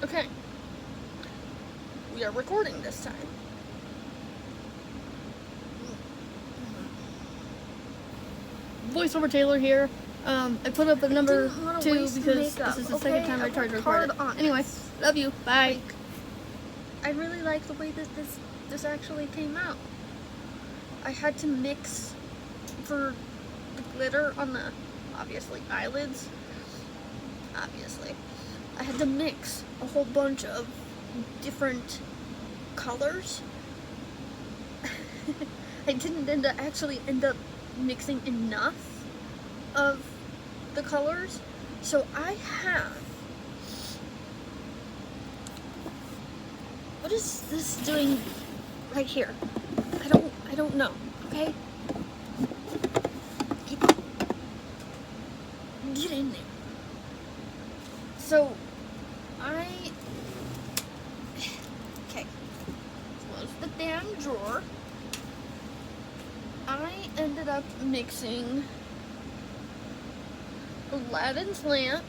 Okay. We are recording this time. Voiceover Taylor here. I put up a number 2 because this is the second time I tried to record it. Anyway, love you. Bye. I really like the way that this actually came out. I had to mix for the glitter on the, obviously, eyelids. Obviously. I had to mix a whole bunch of different colors. I didn't actually end up mixing enough of the colors, so I have, what is this doing right here? I don't know, okay? Get in there. So, okay, close the damn drawer. I ended up mixing Aladdin's lamp.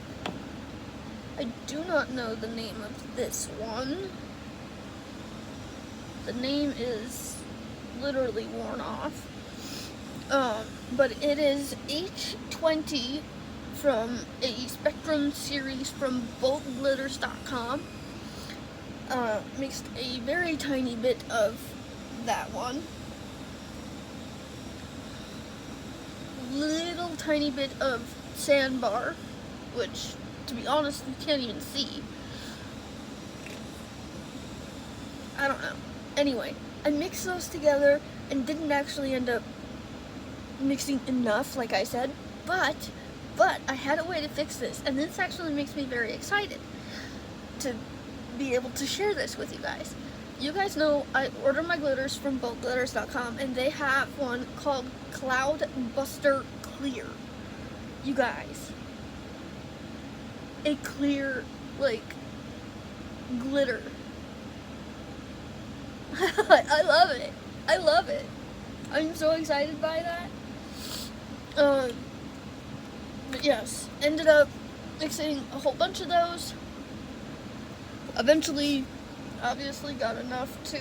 I do not know the name of this one. The name is literally worn off. But it is H20 from a Spectrum series from BoltGlitters.com. Mixed a very tiny bit of that one. Little tiny bit of Sandbar, which, to be honest, you can't even see. I don't know. Anyway, I mixed those together and didn't actually end up mixing enough, like I said, but I had a way to fix this, and this actually makes me very excited to be able to share this with you guys. You guys know I order my glitters from BoltGlitters.com, and they have one called Cloud Buster Clear. You guys, a clear, like, glitter. I love it. I love it. I'm so excited by that. But yes, ended up mixing a whole bunch of those. Eventually, obviously got enough to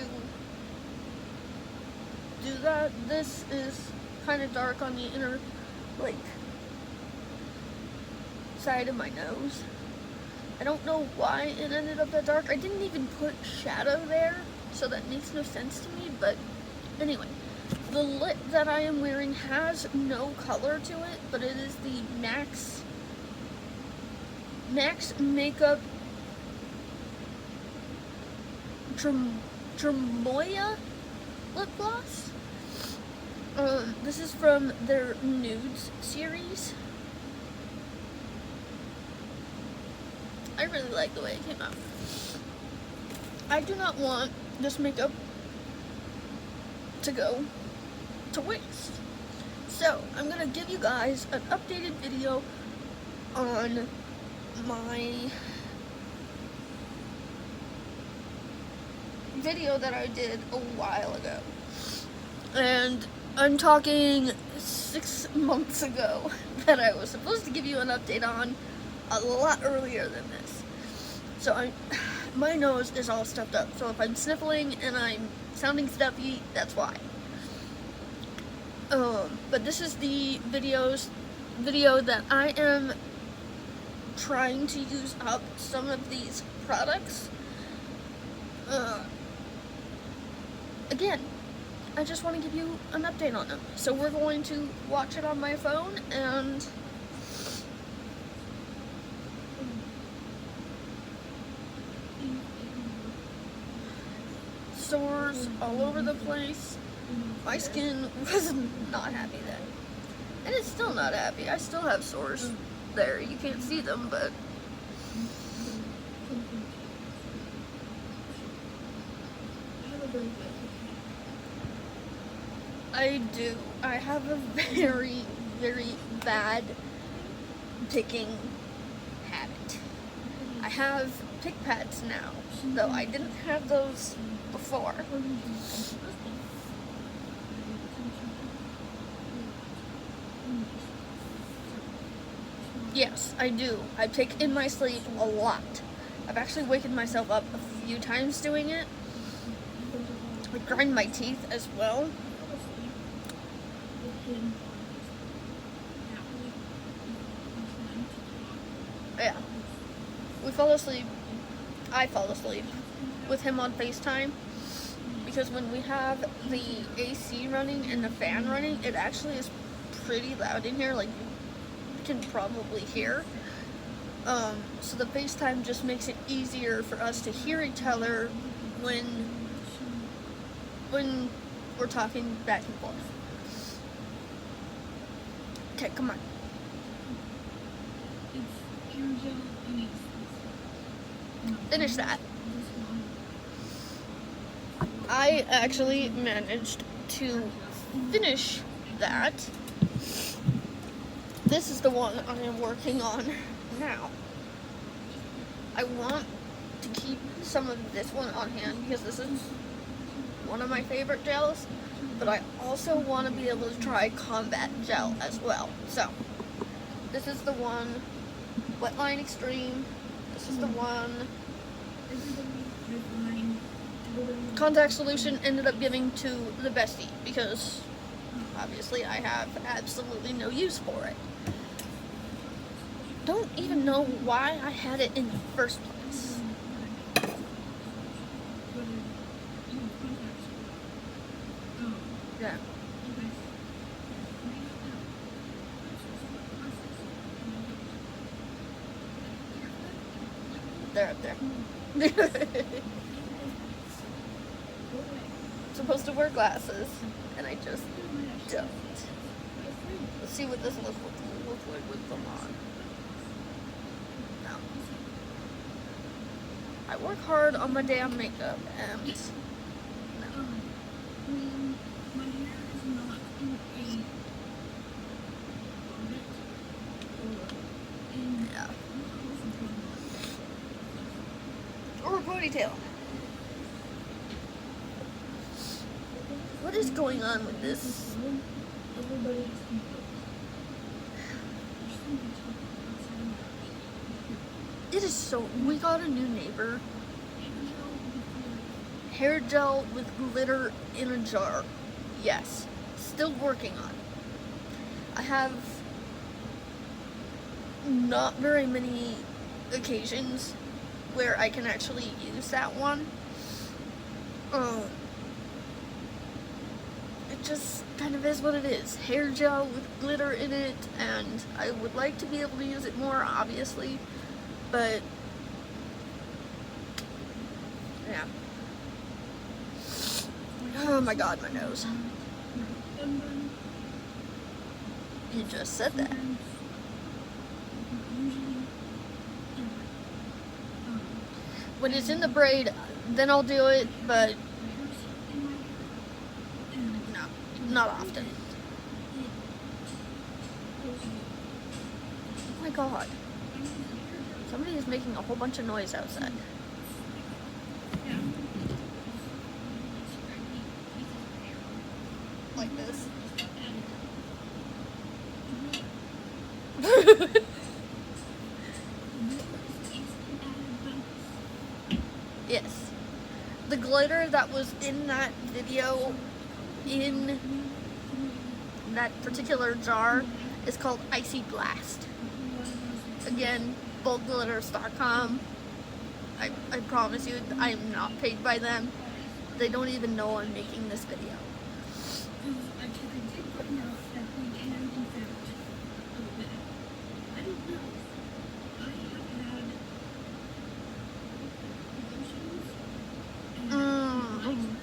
do that. This is kind of dark on the inner, like, side of my nose. I don't know why it ended up that dark. I didn't even put shadow there, so that makes no sense to me, but anyway. The lip that I am wearing has no color to it, but it is the MAC Makeup Tremoya lip gloss. This is from their Nudes series. I really like the way it came out. I do not want this makeup to go to waste. So, I'm gonna give you guys an updated video on my video that I did a while ago. And I'm talking 6 months ago that I was supposed to give you an update on a lot earlier than this. So my nose is all stuffed up. So if I'm sniffling and I'm sounding stuffy, that's why. But this is the video that I am trying to use up some of these products. Again, I just want to give you an update on them. So we're going to watch it on my phone, and sores all over the place. My skin was not happy then. And it's still not happy. I still have sores there. You can't see them, but I do. I have a very, very bad picking habit. I have pick pads now, though I didn't have those before. Yes, I do. I pick in my sleep a lot. I've actually wakened myself up a few times doing it. I grind my teeth as well. Yeah. We fall asleep. I fall asleep with him on FaceTime because when we have the AC running and the fan running, it actually is pretty loud in here, like you can probably hear. So the FaceTime just makes it easier for us to hear each other when we're talking back and forth. Okay, come on. Finish that. I actually managed to finish that. This is the one I am working on now. I want to keep some of this one on hand because this is one of my favorite gels, but I also want to be able to try Combat Gel as well. So, this is the one, Wetline Extreme. This is the one Contact Solution ended up giving to the bestie because obviously I have absolutely no use for it. Don't even know why I had it in the first place. Yeah. They're up there. Supposed to wear glasses, and I just don't. Let's see what this looks like with them on. No. I work hard on my damn makeup, and no. Yeah. Or a ponytail. What is going on with this? It is so... We got a new neighbor. Hair gel with glitter in a jar. Yes. Still working on it. I have not very many occasions where I can actually use that one. It just kind of is what it is. Hair gel with glitter in it, and I would like to be able to use it more, obviously, but yeah. Oh my god, my nose. You just said that. When it's in the braid, then I'll do it, but no, not often. Oh my god. Somebody is making a whole bunch of noise outside. Like this. Yes. The glitter that was in that video, in that particular jar, is called Icy Blast. Again, boldglitters.com. I promise you, I am not paid by them. They don't even know I'm making this video.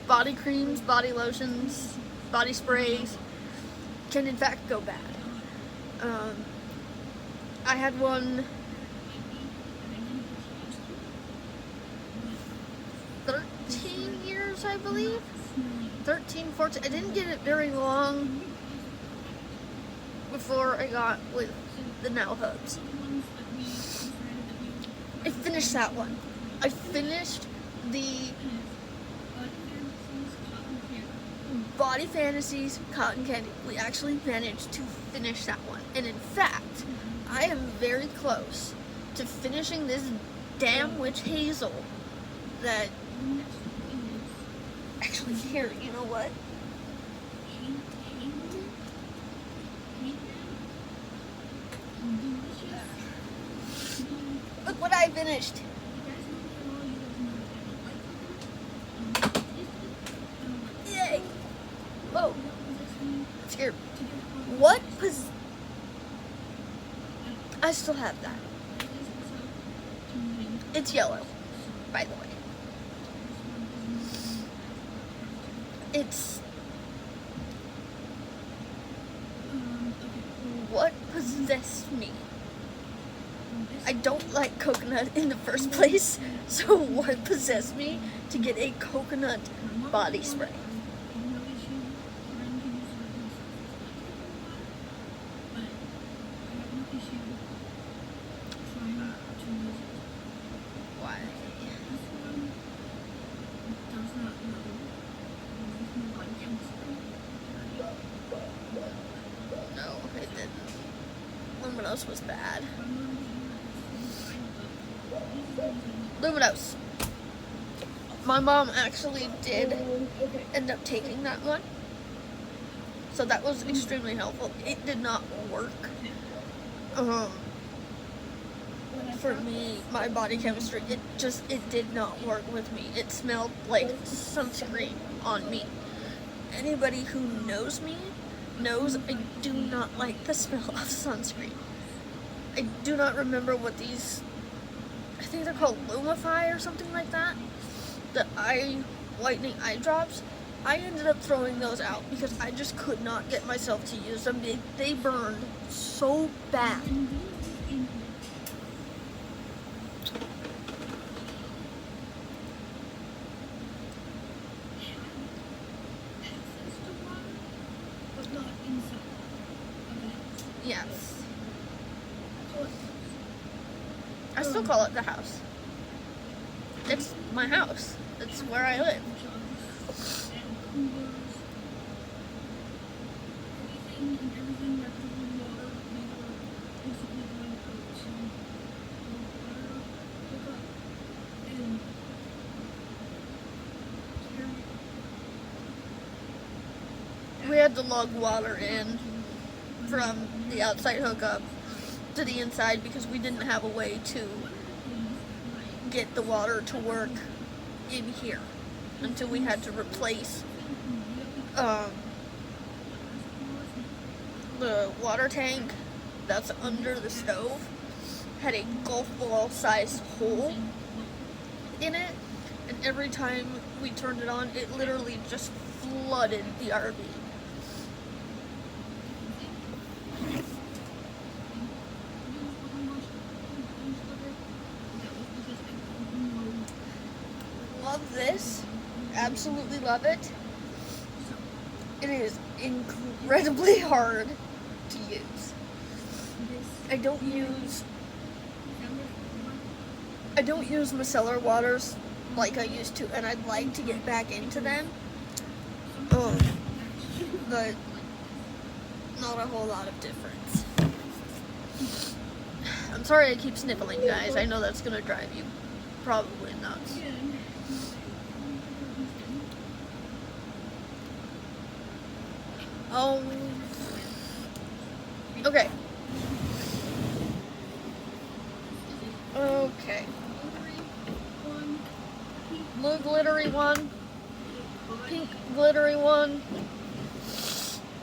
Body creams, body lotions, body sprays can in fact go bad. I had one 13 years, I believe. 13, 14. I didn't get it very long before I got with the Now Hubs. I finished that one. I finished the Body Fantasies Cotton Candy. We actually managed to finish that one. And in fact, I am very close to finishing this damn witch hazel that actually here, you know what? Look what I finished. Yay! Whoa. It's here. What I still have that. It's yellow, by the way. It's what possessed me. I don't like coconut in the first place, so what possessed me to get a coconut body spray? Why? No, it didn't. Luminos was bad. Luminos. My mom actually did end up taking that one, so that was extremely helpful. It did not work. For me, my body chemistry, it did not work with me. It smelled like sunscreen on me. Anybody who knows me knows I do not like the smell of sunscreen. I do not remember what these, I think they're called Lumify or something like that, the eye whitening eye drops. I ended up throwing those out because I just could not get myself to use them. They burned so bad. Yes. I still call it the house. It's my house. It's where I live. We had to lug water in from the outside hookup to the inside because we didn't have a way to get the water to work in here until we had to replace the water tank that's under the stove. Had a golf ball sized hole in it, and every time we turned it on, it literally just flooded the RV. Love this. Absolutely love it. It is incredibly hard to use. I don't use micellar waters like I used to, and I'd like to get back into them. But not a whole lot of difference. I'm sorry I keep sniffling, guys. I know that's gonna drive you probably nuts. Okay. Okay. Blue glittery one. Pink glittery one.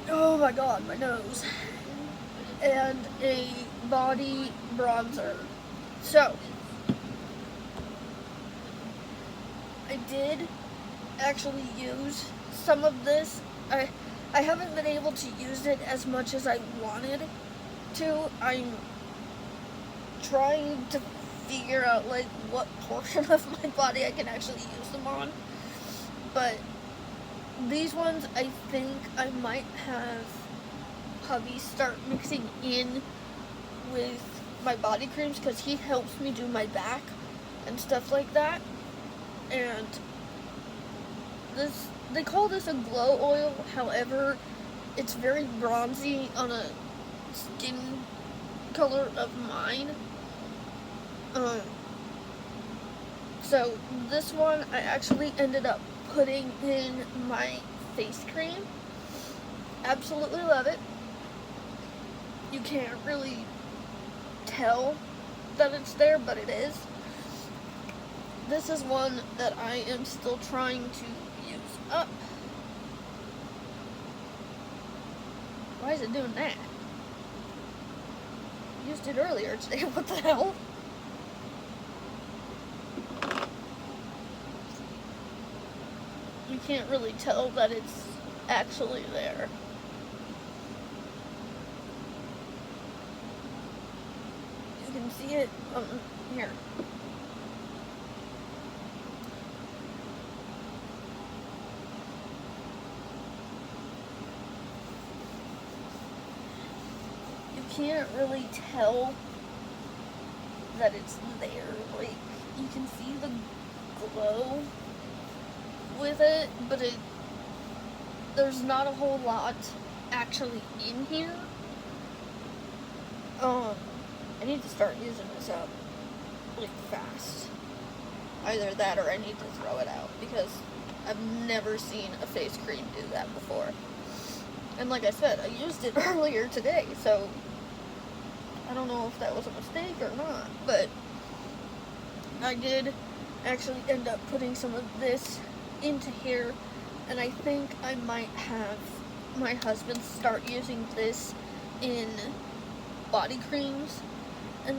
Oh my god, my nose. And a body bronzer. So, I did actually use some of this. I haven't been able to use it as much as I wanted to. I'm trying to figure out like what portion of my body I can actually use them on. But these ones, I think I might have hubby start mixing in with my body creams because he helps me do my back and stuff like that. And this, they call this a glow oil, however, it's very bronzy on a skin color of mine. So this one I actually ended up putting in my face cream. Absolutely love it. You can't really tell that it's there, but it is. This is one that I am still trying to use up. Why is it doing that? I used it earlier today. What the hell? You can't really tell that it's actually there. You can see it here. You can't really tell that it's there. Like, you can see the glow with it, but there's not a whole lot actually in here. I need to start using this up, like, fast. Either that or I need to throw it out, because I've never seen a face cream do that before. And like I said, I used it earlier today, so I don't know if that was a mistake or not, but I did actually end up putting some of this into here, and I think I might have my husband start using this in body creams and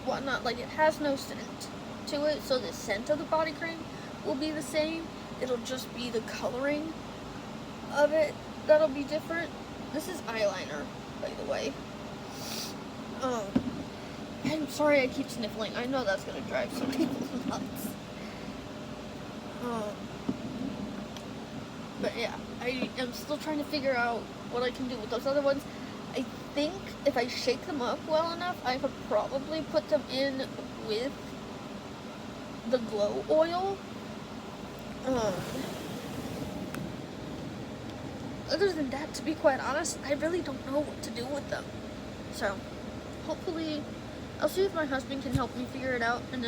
whatnot. Like, it has no scent to it, so the scent of the body cream will be the same. It'll just be the coloring of it that'll be different. This is eyeliner, by the way. I'm sorry I keep sniffling. I know that's gonna drive some people nuts. But yeah, I am still trying to figure out what I can do with those other ones. I think if I shake them up well enough, I could probably put them in with the glow oil. Other than that, to be quite honest, I really don't know what to do with them. So, hopefully, I'll see if my husband can help me figure it out, and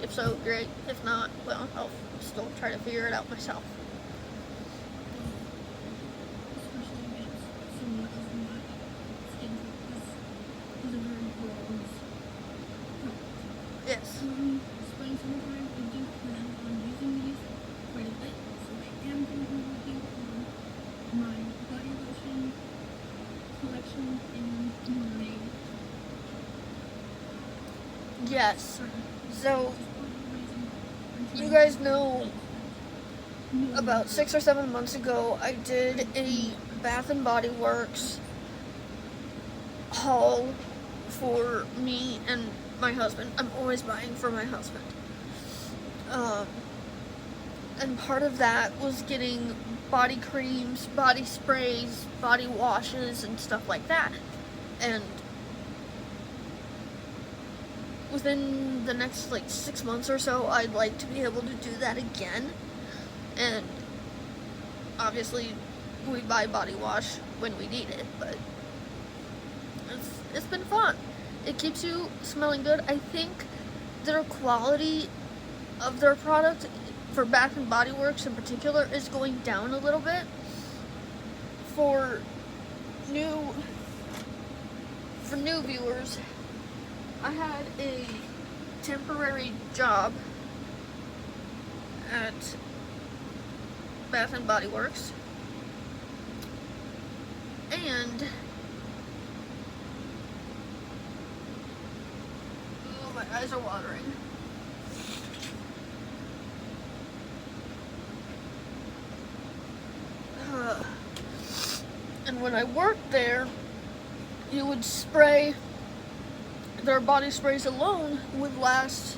if so, great. If not, well, I'll still try to figure it out myself. Yes. Spring summertime, I do plan on using these quite a bit, so I am going to be working on my body lotion collection and my Yes. So, you guys know, about 6 or 7 months ago, I did a Bath and Body Works haul for me and my husband. I'm always buying for my husband. And part of that was getting body creams, body sprays, body washes, and stuff like that. And within the next, 6 months or so, I'd like to be able to do that again. And obviously, we buy body wash when we need it, but it's been fun. It keeps you smelling good. I think their quality of their product, for Bath and Body Works in particular, is going down a little bit. For new viewers, I had a temporary job at Bath and Body Works, and oh, my eyes are watering. And when I worked there, you would spray, their body sprays alone would last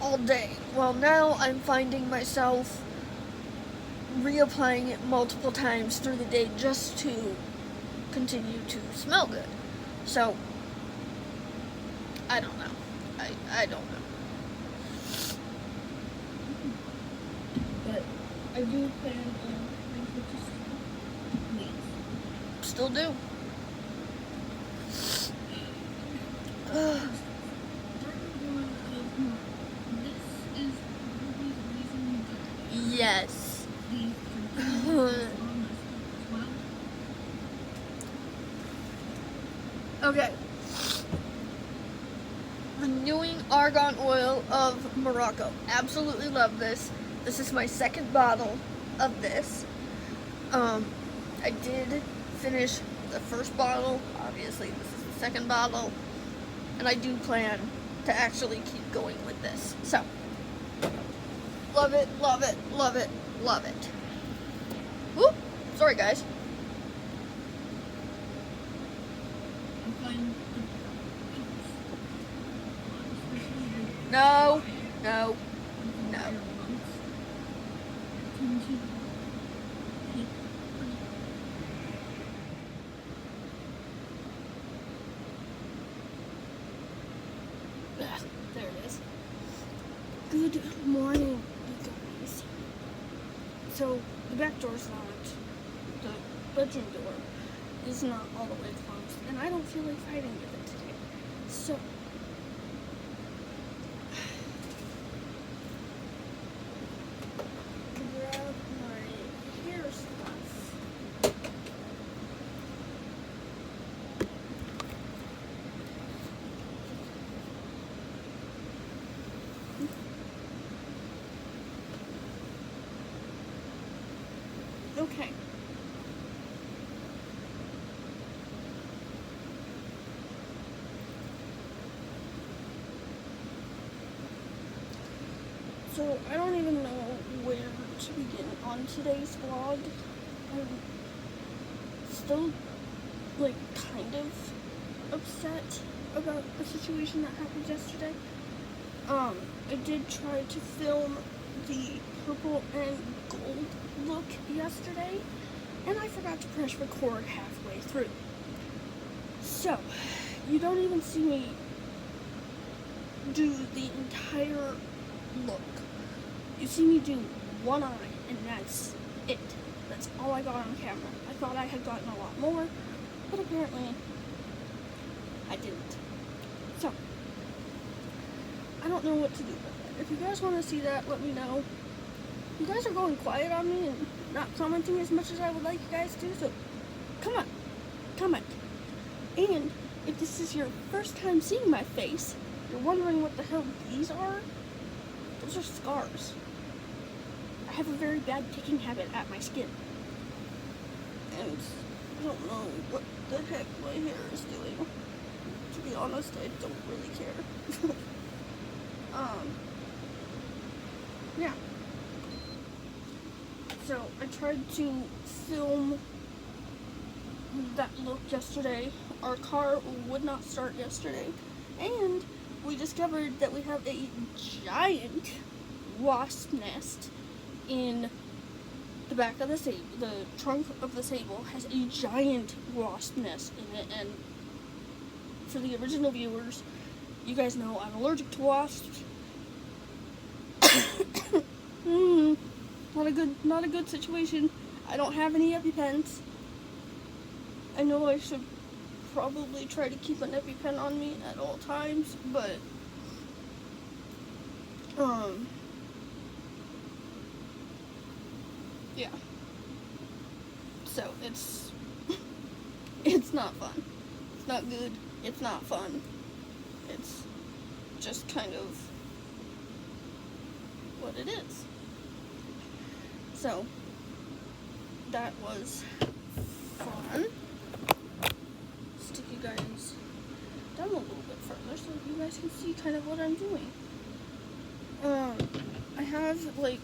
all day. Well, now I'm finding myself reapplying it multiple times through the day just to continue to smell good. So, I don't know. I don't know. But I do plan on trying to purchase these. Still do. During one of Renewing Argan Oil of Morocco. Absolutely love this. This is my second bottle of this. I did finish the first bottle. Obviously, this is the second bottle. And I do plan to actually keep going with this. So, love it, love it, love it, love it. Whoop! Sorry, guys. I'm fine. No, no, no. There it is. Good morning, you guys. So, the back door's locked. The bedroom door is not all the way closed. And I don't feel like fighting with it today. So, grab my hair stuff. Okay. So, I don't even know where to begin on today's vlog. I'm still, like, kind of upset about the situation that happened yesterday. I did try to film the purple and gold look yesterday, and I forgot to press record halfway through. So, you don't even see me do the entire look. You see me do one eye, and that's it. That's all I got on camera. I thought I had gotten a lot more, but apparently I didn't. So, I don't know what to do with that. If you guys want to see that, let me know. You guys are going quiet on me and not commenting as much as I would like you guys to, so come on, comment. And if this is your first time seeing my face, you're wondering what the hell these are, those are scars. I have a very bad picking habit at my skin. And I don't know what the heck my hair is doing. To be honest, I don't really care. Yeah. So, I tried to film that look yesterday. Our car would not start yesterday. And we discovered that we have a giant wasp nest in the back of the Sable. The trunk of the Sable has a giant wasp nest in it. And for the original viewers, you guys know I'm allergic to wasps. Not a good situation. I don't have any EpiPens. I know I should probably try to keep an EpiPen on me at all times, but yeah. So it's not fun. It's not good. It's not fun. It's just kind of what it is. So that was fun. Stick you guys down a little bit further so you guys can see kind of what I'm doing. I have like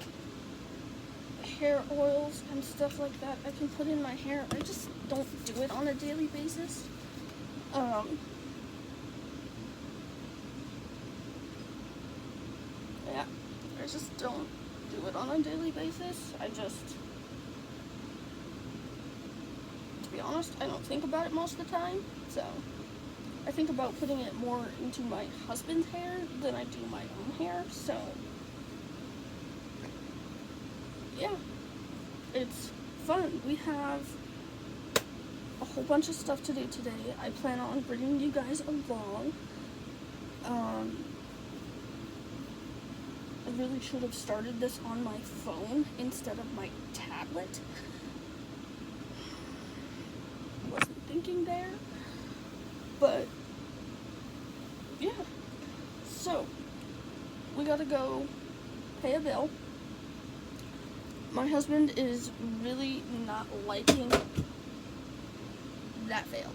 hair oils and stuff like that I can put in my hair. I just don't do it on a daily basis. Yeah, I just don't do it on a daily basis. To be honest, I don't think about it most of the time, so I think about putting it more into my husband's hair than I do my own hair, so yeah, it's fun. We have a whole bunch of stuff to do today. I plan on bringing you guys along. I really should have started this on my phone instead of my tablet. Wasn't thinking there, but yeah, So, we gotta go pay a bill. My husband is really not liking that failed.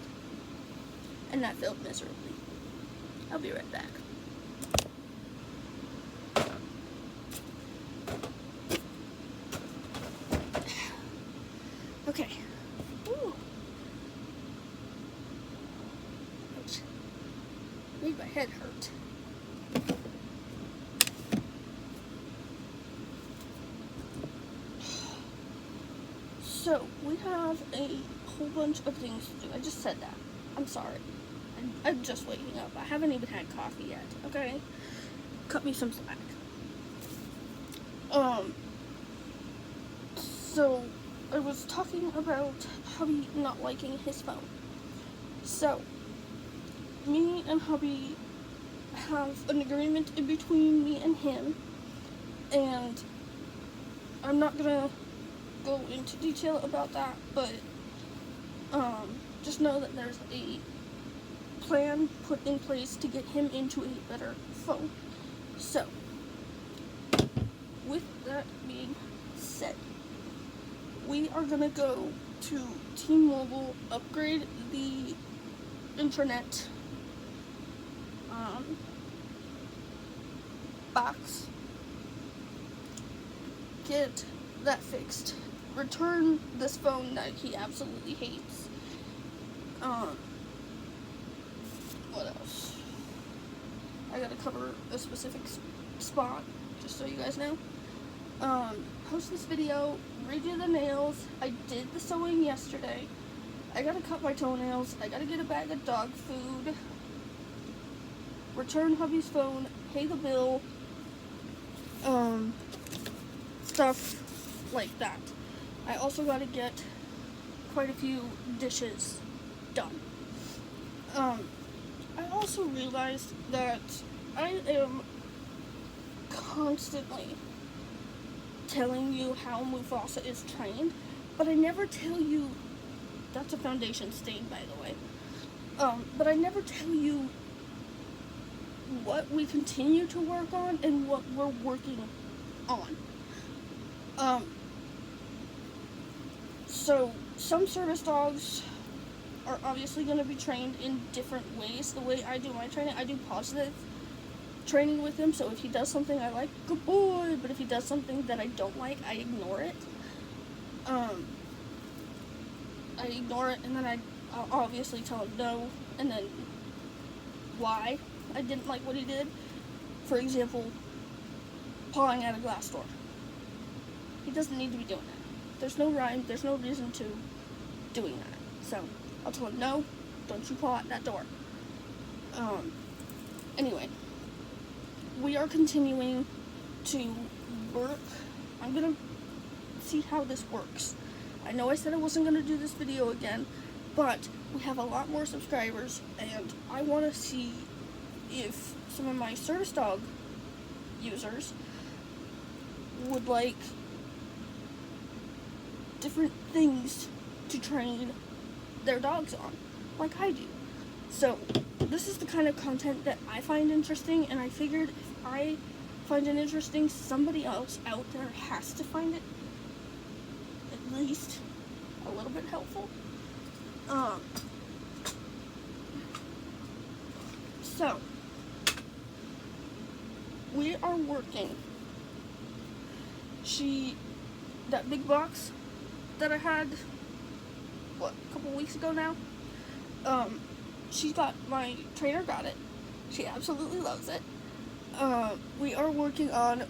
And that failed miserably. I'll be right back. Okay. Ooh. Ouch. Made my head hurt. So, we have a whole bunch of things to do. I just said that. I'm sorry. I'm just waking up. I haven't even had coffee yet, okay? Cut me some slack. So, I was talking about hubby not liking his phone. So, me and hubby have an agreement in between me and him, and I'm not gonna go into detail about that, but just know that there's a plan put in place to get him into a better phone. So, with that being said, we are gonna go to T-Mobile, upgrade the internet box, get that fixed, return this phone that he absolutely hates. What else? I gotta cover a specific spot, just so you guys know. Post this video, redo the nails. I did the sewing yesterday. I gotta cut my toenails. I gotta get a bag of dog food. Return hubby's phone, pay the bill. Stuff like that. I also gotta get quite a few dishes done. I also realized that I am constantly telling you how Mufasa is trained, but I never tell you, that's a foundation stain, by the way, but I never tell you what we continue to work on and what we're working on. So some service dogs are obviously going to be trained in different ways. The way I do my training, I do positive training with him, so if he does something I like, good boy, but if he does something that I don't like, I ignore it. I ignore it, and then I'll obviously tell him no, and then why I didn't like what he did. For example, pawing at a glass door. He doesn't need to be doing that. There's no rhyme, there's no reason to doing that. So, I'll tell him, no, don't you paw at that door. Anyway, we are continuing to work. I'm gonna see how this works. I know I said I wasn't gonna do this video again, but we have a lot more subscribers, and I want to see if some of my service dog users would like different things to train their dogs on, like I do. So, this is the kind of content that I find interesting, and I figured if I find it interesting, somebody else out there has to find it at least a little bit helpful. So, we are working. That big box that I had, a couple weeks ago now, my trainer got it. She absolutely loves it. We are working on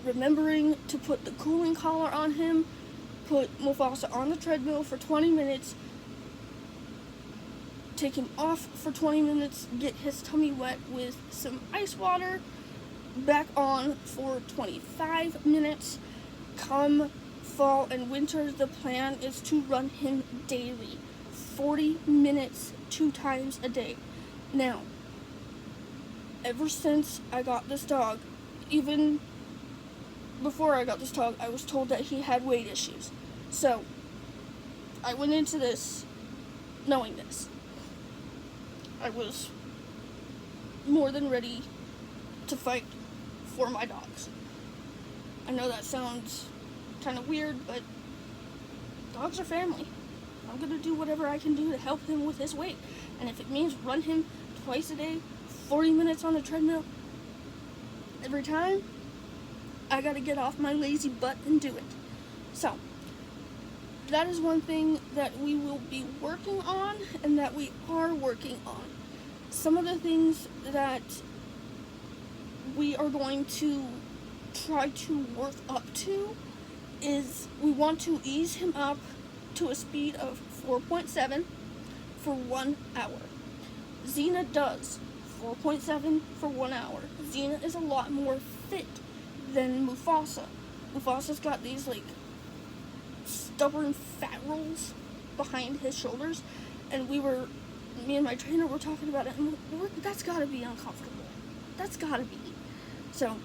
remembering to put the cooling collar on him, put Mufasa on the treadmill for 20 minutes, take him off for 20 minutes, get his tummy wet with some ice water, back on for 25 minutes. Come fall and winter, the plan is to run him daily, 40 minutes, 2 times a day. Now, ever since I got this dog, even before I got this dog, I was told that he had weight issues. So, I went into this knowing this. I was more than ready to fight for my dogs. I know that sounds kind of weird, but dogs are family. I'm going to do whatever I can do to help him with his weight. And if it means run him twice a day, 40 minutes on a treadmill, every time, I got to get off my lazy butt and do it. So, that is one thing that we will be working on and that we are working on. Some of the things that we are going to try to work up to is we want to ease him up to a speed of 4.7 for 1 hour. Xena does 4.7 for 1 hour. Xena is a lot more fit than Mufasa. Mufasa's got these like stubborn fat rolls behind his shoulders, and me and my trainer were talking about it, and that's gotta be uncomfortable. That's gotta be. So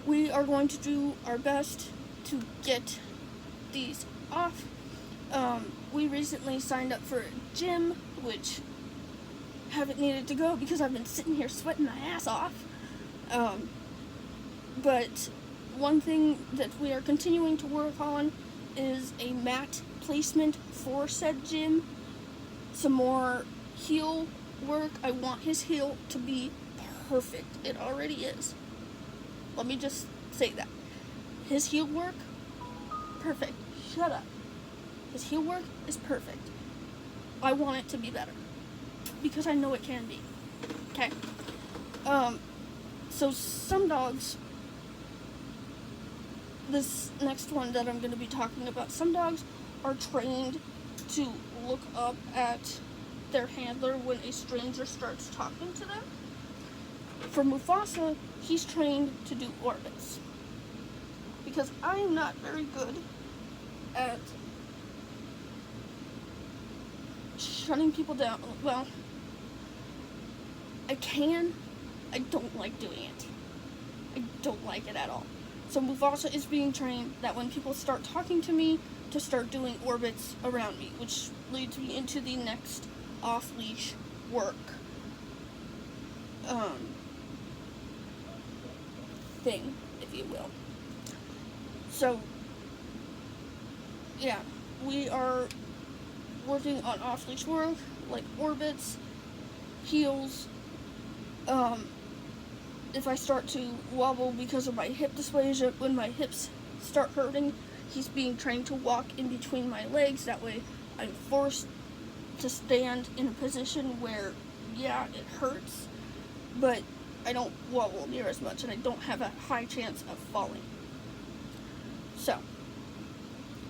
we are going to do our best to get these off. We recently signed up for a gym, which haven't needed to go because I've been sitting here sweating my ass off. But one thing that we are continuing to work on is a mat placement for said gym. Some more heel work. I want his heel to be perfect. It already is. Let me just say that. His heel work, perfect. Shut up. His heel work is perfect. I want it to be better. Because I know it can be. Okay? So some dogs, this next one that I'm going to be talking about, some dogs are trained to look up at their handler when a stranger starts talking to them. For Mufasa, he's trained to do orbits. Because I am not very good at shutting people down. Well, I can. I don't like doing it. I don't like it at all. So Mufasa is being trained that when people start talking to me, to start doing orbits around me, which leads me into the next off-leash work thing, if you will. So, yeah, we are working on off-leash work, like orbits, heels. If I start to wobble because of my hip dysplasia, when my hips start hurting, he's being trained to walk in between my legs. That way I'm forced to stand in a position where, yeah, it hurts, but I don't wobble near as much and I don't have a high chance of falling. So,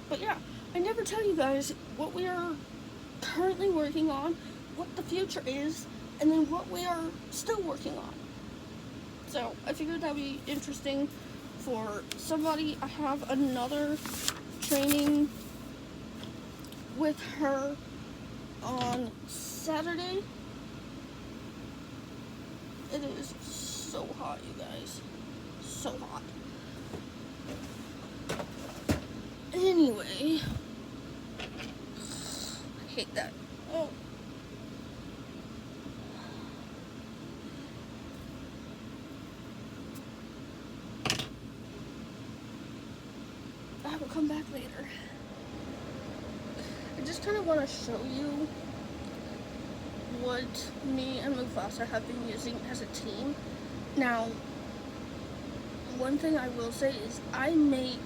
but yeah, I never tell you guys what we are currently working on, what the future is, and then what we are still working on. So, I figured that would be interesting for somebody. I have another training with her on Saturday. It is so hot, you guys. So hot. Anyway, I hate that. Oh. I will come back later. I just kind of want to show you what me and Mufasa have been using as a team. Now, one thing I will say is I make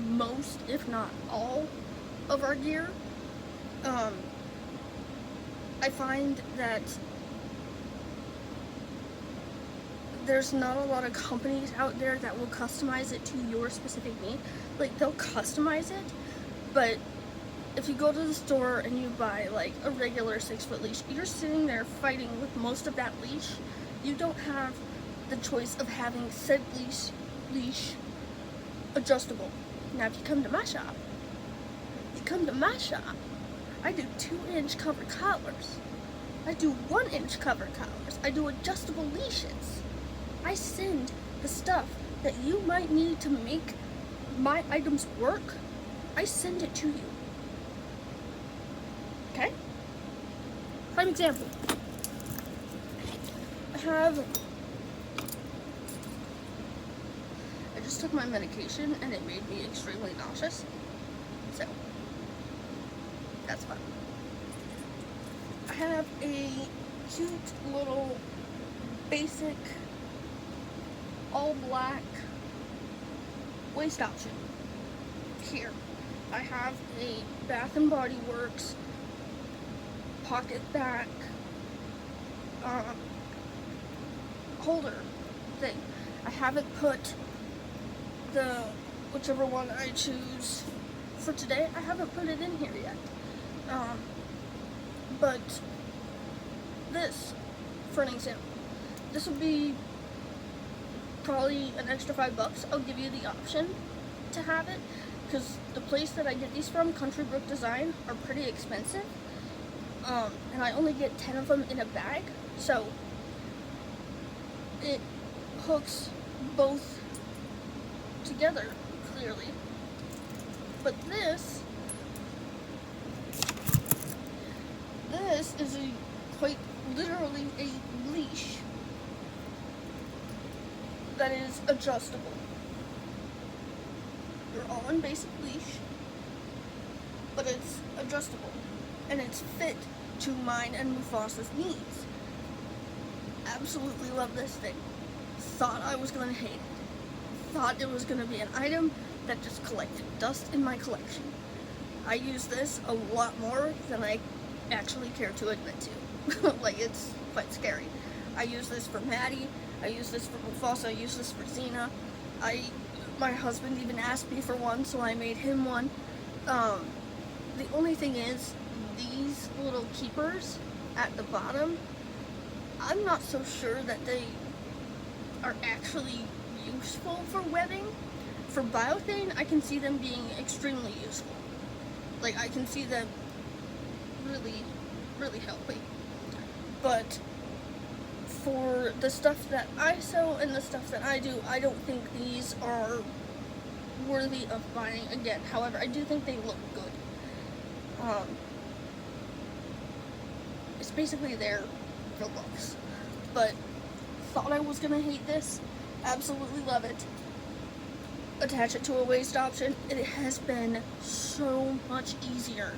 most, if not all, of our gear. I find that there's not a lot of companies out there that will customize it to your specific need. Like, they'll customize it, but if you go to the store and you buy like a regular 6-foot leash, you're sitting there fighting with most of that leash. You don't have the choice of having said leash adjustable. Now, if you come to my shop, I do 2-inch cover collars. I do 1-inch cover collars. I do adjustable leashes. I send the stuff that you might need to make my items work. I send it to you. Okay? Prime example. I have just took my medication and it made me extremely nauseous. So, that's fun. I have a cute little basic all black waist option here. I have a Bath and Body Works pocket back holder thing. I haven't put the whichever one I choose for today, I haven't put it in here yet. But this, for an example, this would be probably an extra $5. I'll give you the option to have it, because the place that I get these from, Country Brook Design, are pretty expensive. And I only get 10 of them in a bag, so it hooks both together clearly. But this is quite literally a leash that is adjustable. You're all in basic leash, but it's adjustable, and it's fit to mine and Mufasa's needs. Absolutely love this thing. Thought I was gonna hate it. Thought it was gonna be an item that just collected dust in my collection. I use this a lot more than I actually care to admit to. Like, it's quite scary. I use this for Maddie, I use this for Mufasa, I use this for Xena. My husband even asked me for one, so I made him one. The only thing is, these little keepers at the bottom, I'm not so sure that they are actually useful for webbing. For biothane, I can see them being extremely useful. Like, I can see them really, really helping. But for the stuff that I sew and the stuff that I do, I don't think these are worthy of buying again. However, I do think they look good. It's basically there for looks. But thought I was gonna hate this. Absolutely love it. Attach it to a waist option. It has been so much easier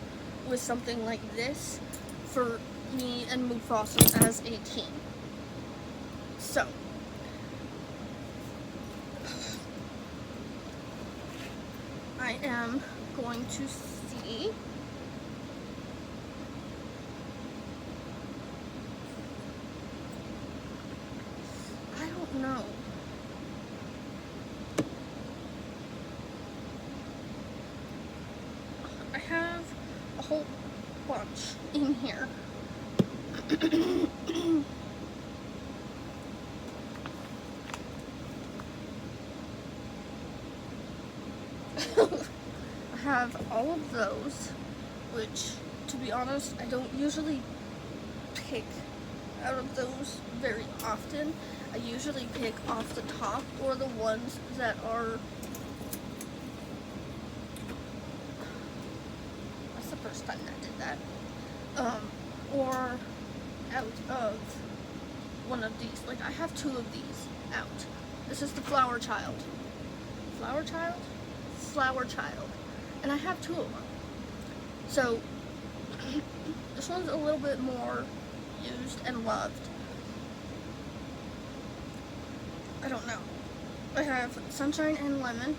with something like this for me and Mufasa as a team. So, I am going to see I don't know. I have a whole bunch in here. I have all of those, which, to be honest, I don't usually pick out of those very often. I usually pick off the top or the ones that are... That's the first time I did that. Or out of one of these. Like, I have two of these out. This is the Flower Child. Flower Child? Flower Child. And I have two of them. So, this one's a little bit more used and loved. I don't know. I have Sunshine and Lemon.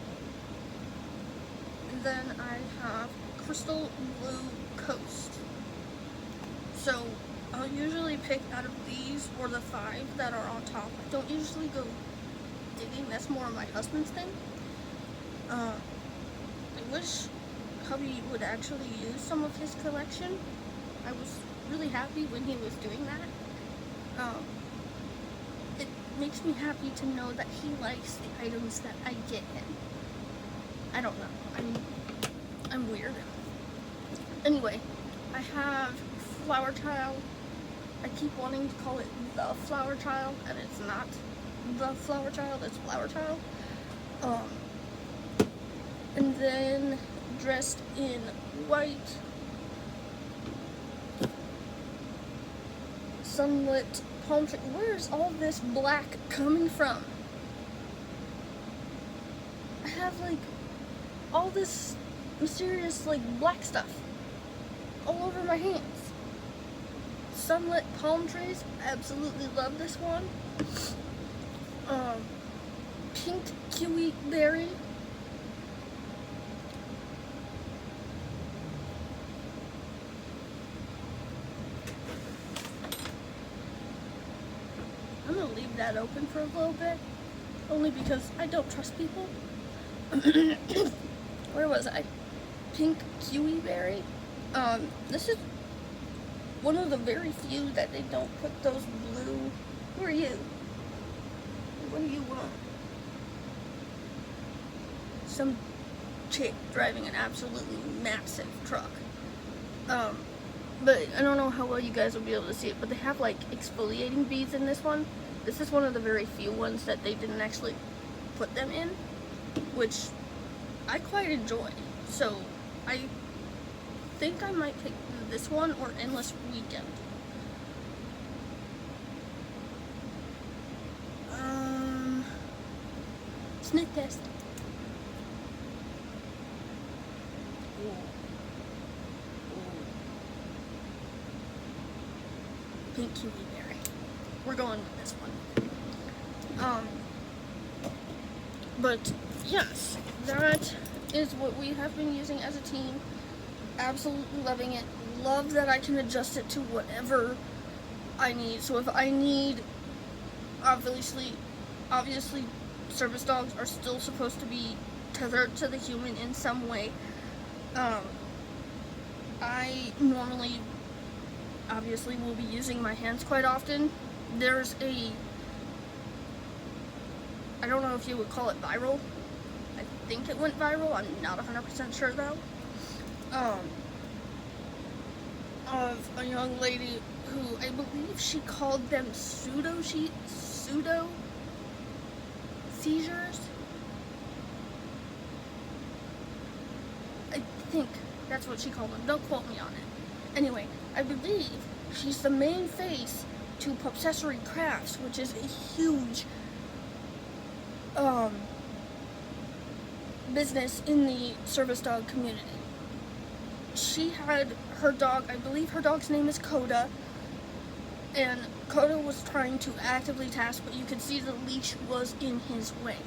And then I have Crystal Blue Coast. So, I'll usually pick out of these or the 5 that are on top. I don't usually go digging. That's more of my husband's thing. I wish hubby would actually use some of his collection. I was really happy when he was doing that. It makes me happy to know that he likes the items that I get him. I don't know. I'm weird. Anyway, I have Flower Child. I keep wanting to call it the Flower Child, and it's not the Flower Child, it's Flower Child. And then dressed in white, sunlit palm tree. Where's all this black coming from? have like all this mysterious like black stuff all over my hands. Sunlit palm trees, absolutely love this one. Pink kiwi berry. I'm gonna leave that open for a little bit, only because I don't trust people. Where was I? Pink kiwi berry. This is one of the very few that they don't put those blue. Who are you? What do you want? Some chick driving an absolutely massive truck. But I don't know how well you guys will be able to see it, but they have like exfoliating beads in this one. This is one of the very few ones that they didn't actually put them in, which I quite enjoy. So I think I might pick this one or Endless Weekend. Sniff test. Ooh. Pink kiwi berry. We're going with this one. But yes, that is what we have been using as a team. Absolutely loving it. Love that I can adjust it to whatever I need. So if I need, obviously service dogs are still supposed to be tethered to the human in some way. I normally obviously will be using my hands quite often. There's I don't know if you would call it viral. I think it went viral. I'm not 100% sure though. Of a young lady who I believe she called them pseudo seizures. I think that's what she called them. Don't quote me on it. Anyway, I believe she's the main face to Popsessory Crafts, which is a huge business in the service dog community. She had her dog, I believe her dog's name is Coda, and Coda was trying to actively task, but you could see the leash was in his way.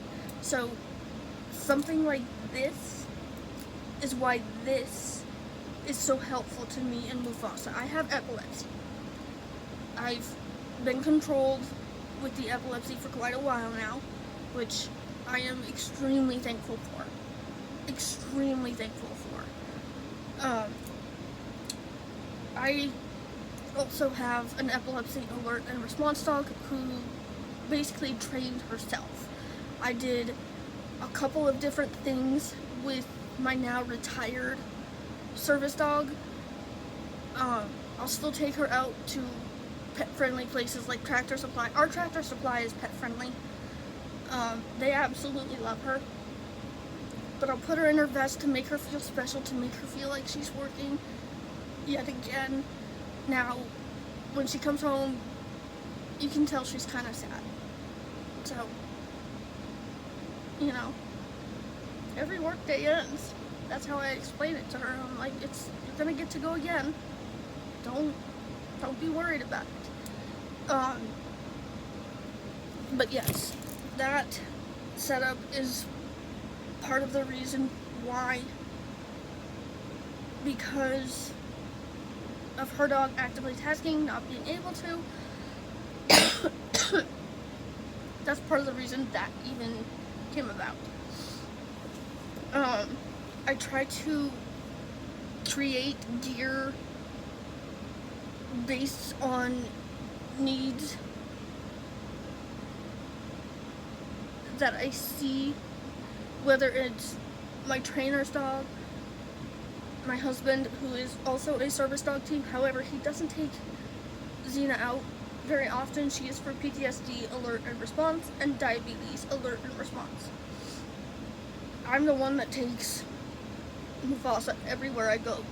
So something like this is why this is so helpful to me and Mufasa. I have epilepsy. I've been controlled with the epilepsy for quite a while now, which I am extremely thankful for. Extremely thankful for. I also have an epilepsy alert and response dog who basically trained herself. I did a couple of different things with my now retired service dog. I'll still take her out to pet-friendly places like Tractor Supply. Our Tractor Supply is pet-friendly. They absolutely love her. But I'll put her in her vest to make her feel special, to make her feel like she's working yet again. Now, when she comes home, you can tell she's kind of sad. So, you know, every work day ends. That's how I explain it to her. I'm like, you're gonna get to go again. Don't be worried about it. But yes, that setup is part of the reason why, because of her dog actively tasking, not being able to. That's part of the reason that even came about. I try to create gear based on needs that I see, whether it's my trainer's dog, my husband, who is also a service dog team. However, he doesn't take Xena out very often. She is for PTSD alert and response and diabetes alert and response. I'm the one that takes Mufasa everywhere I go,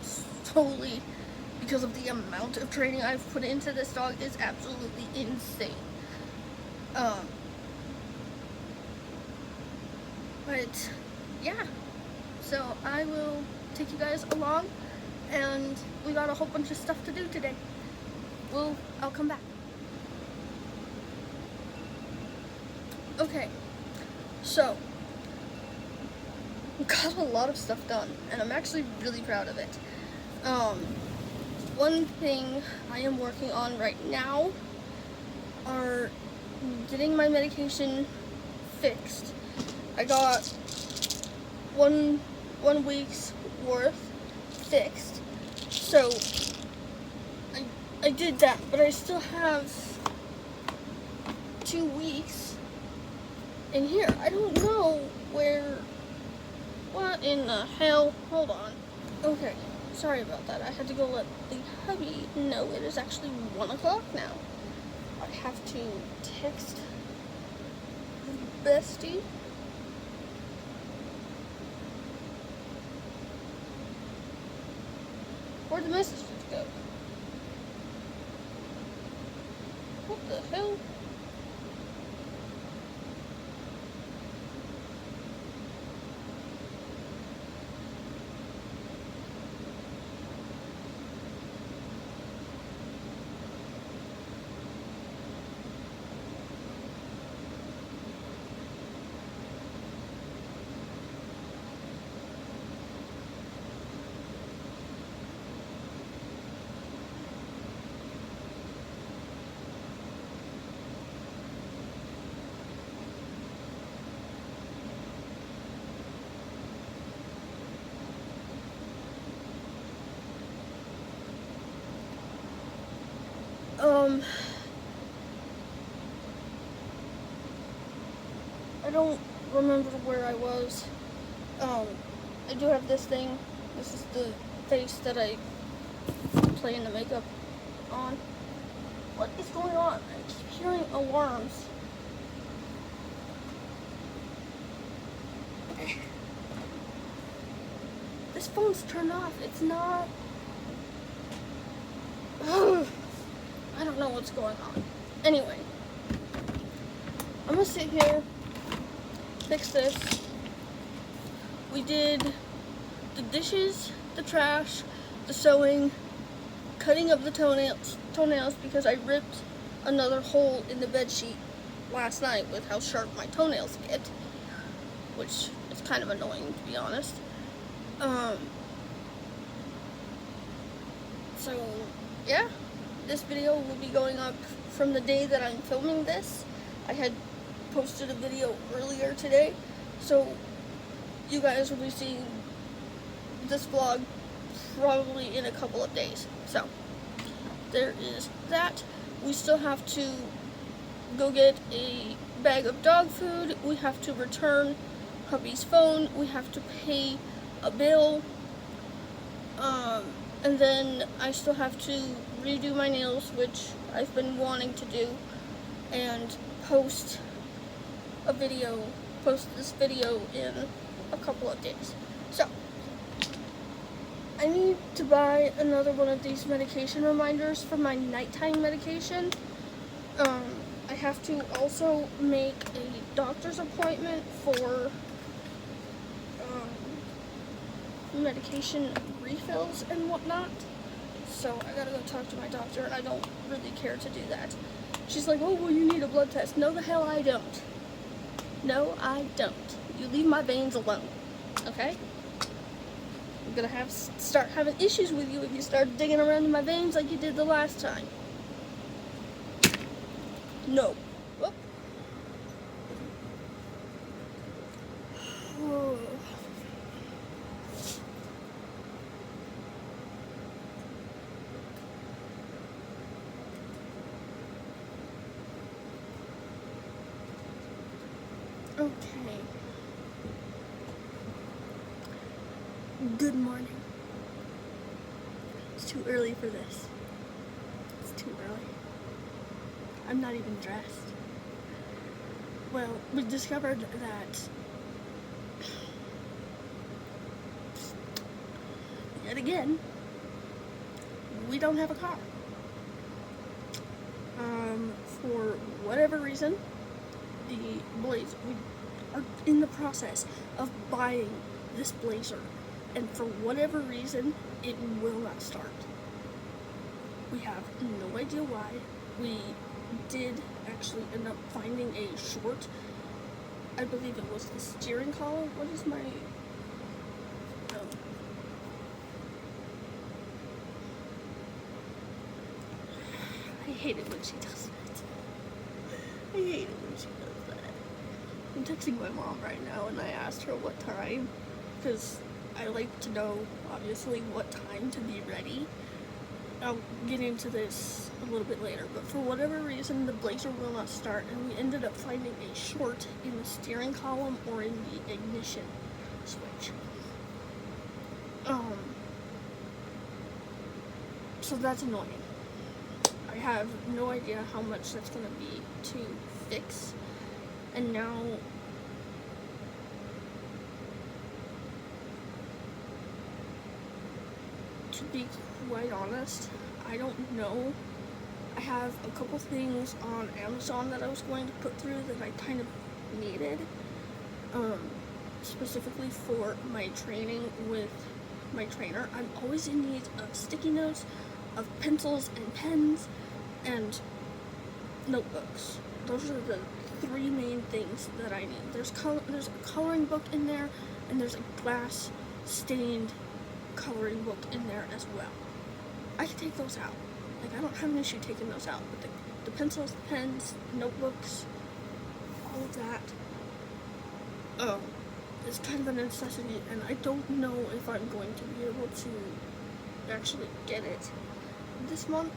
solely because of the amount of training I've put into this dog is absolutely insane. But yeah, so I will take you guys along, and we got a whole bunch of stuff to do today. I'll come back. Okay, so got a lot of stuff done, and I'm actually really proud of it. One thing I am working on right now are getting my medication fixed. I got one week's worth fixed, so I did that, but I still have 2 weeks in here. I don't know what in the hell? Hold on. Okay, sorry about that. I had to go let the hubby know it is actually 1 o'clock now. I have to text the bestie. Where'd the messages go? What the hell? I don't remember where I was. I do have this thing. This is the face that I play in the makeup on. What is going on? I keep hearing alarms. This phone's turned off. It's not. I don't know what's going on. Anyway, I'm gonna sit here, fix this. We did the dishes, the trash, the sewing, cutting of the toenails because I ripped another hole in the bed sheet last night with how sharp my toenails get, which is kind of annoying, to be honest. So yeah, this video will be going up from the day that I'm filming this. I had posted a video earlier today, so you guys will be seeing this vlog probably in a couple of days. So there is that. We still have to go get a bag of dog food. We have to return hubby's phone. We have to pay a bill. And then I still have to redo my nails, which I've been wanting to do, and post this video in a couple of days. So I need to buy another one of these medication reminders for my nighttime medication. I have to also make a doctor's appointment for medication refills and whatnot. So I gotta go talk to my doctor, and I don't really care to do that. She's like, oh, well, you need a blood test. No, the hell I don't. No, I don't. You leave my veins alone, okay? I'm gonna start having issues with you if you start digging around in my veins like you did the last time. No. Whoop. Okay. Good morning. It's too early for this. It's too early. I'm not even dressed. Well, we discovered that yet again, we don't have a car. For whatever reason, the Blazer, are in the process of buying this blazer, and for whatever reason, it will not start. We have no idea why. We did actually end up finding a short. I believe it was the steering column. What is my... Oh. I hate it when she does that. I hate it when she does that. I'm texting my mom right now and I asked her what time, because I like to know, obviously, what time to be ready. I'll get into this a little bit later, but for whatever reason, the blazer will not start, and we ended up finding a short in the steering column or in the ignition switch. So that's annoying. I have no idea how much that's going to be to fix, and now to be quite honest, I don't know. I have a couple things on Amazon that I was going to put through that I kind of needed, specifically for my training with my trainer. I'm always in need of sticky notes, of pencils and pens, and notebooks. Those are the three main things that I need. There's a coloring book in there, and there's a glass stained coloring book in there as well. I can take those out. Like, I don't have an issue taking those out, but the pencils, the pens, notebooks, all of that, is kind of a necessity, and I don't know if I'm going to be able to actually get it this month.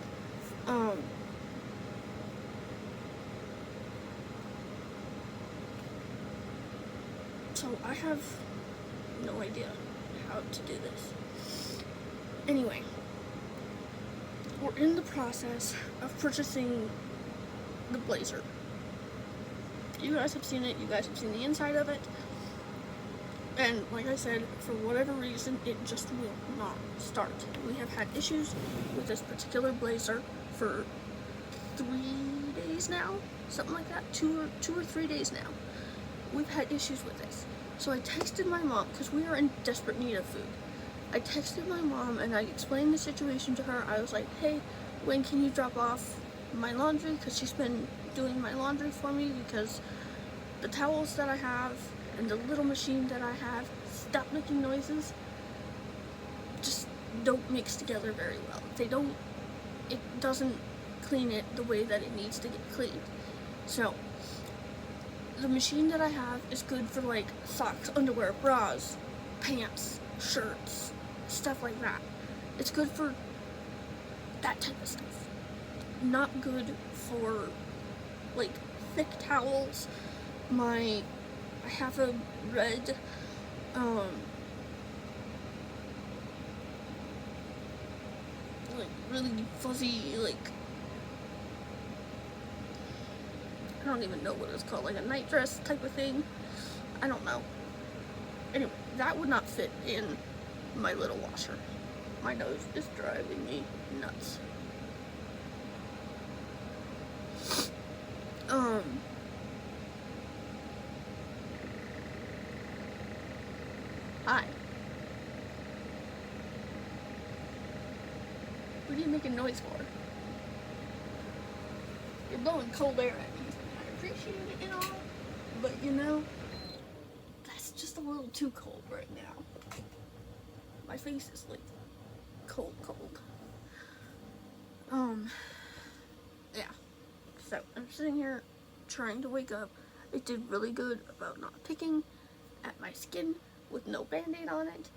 So I have no idea how to do this. Anyway, we're in the process of purchasing the blazer. You guys have seen it, you guys have seen the inside of it, and like I said, for whatever reason, it just will not start. We have had issues with this particular blazer for 3 days now, something like that, two or 3 days now. We've had issues with this. So I texted my mom, because we are in desperate need of food. I texted my mom and I explained the situation to her. I was like, hey, when can you drop off my laundry? Because she's been doing my laundry for me, because the towels that I have and the little machine that I have stop making noises, just don't mix together very well. It doesn't clean it the way that it needs to get cleaned. So the machine that I have is good for like socks, underwear, bras, pants, shirts, stuff like that. It's good for that type of stuff. Not good for like thick towels. I have a red like really fuzzy, like, I don't even know what it's called, like a night dress type of thing. I don't know. Anyway, that would not fit in my little washer. My nose is driving me nuts. Hi. What are you making noise for? You're blowing cold air at me. I appreciate it and all, but you know, that's just a little too cold right now. My face is like cold. Yeah. So I'm sitting here trying to wake up. I did really good about not picking at my skin with no band-aid on it.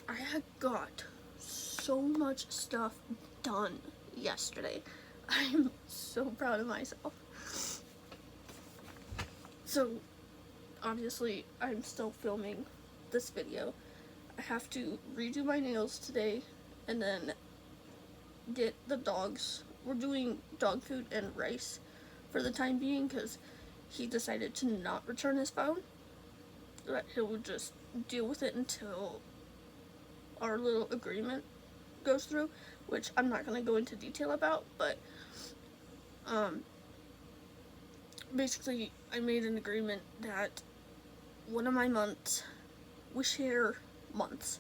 I had got so much stuff done yesterday. I'm so proud of myself. So obviously I'm still filming this video. I have to redo my nails today and then get the dogs. We're doing dog food and rice for the time being because he decided to not return his phone. That he would just deal with it until our little agreement goes through, which I'm not going to go into detail about, but basically, I made an agreement that one of my months, we share months.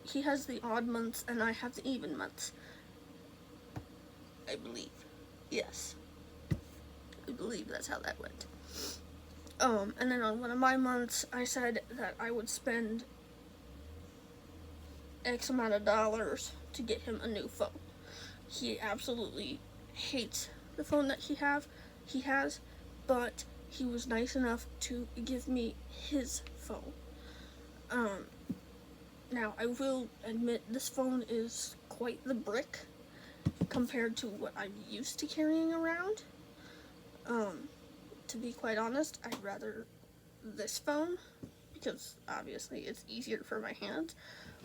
He has the odd months and I have the even months. I believe. Yes. I believe that's how that went. And then on one of my months, I said that I would spend X amount of dollars to get him a new phone. He absolutely hates the phone that he has, but he was nice enough to give me his phone. Now I will admit this phone is quite the brick compared to what I'm used to carrying around. To be quite honest, I'd rather this phone because obviously it's easier for my hands,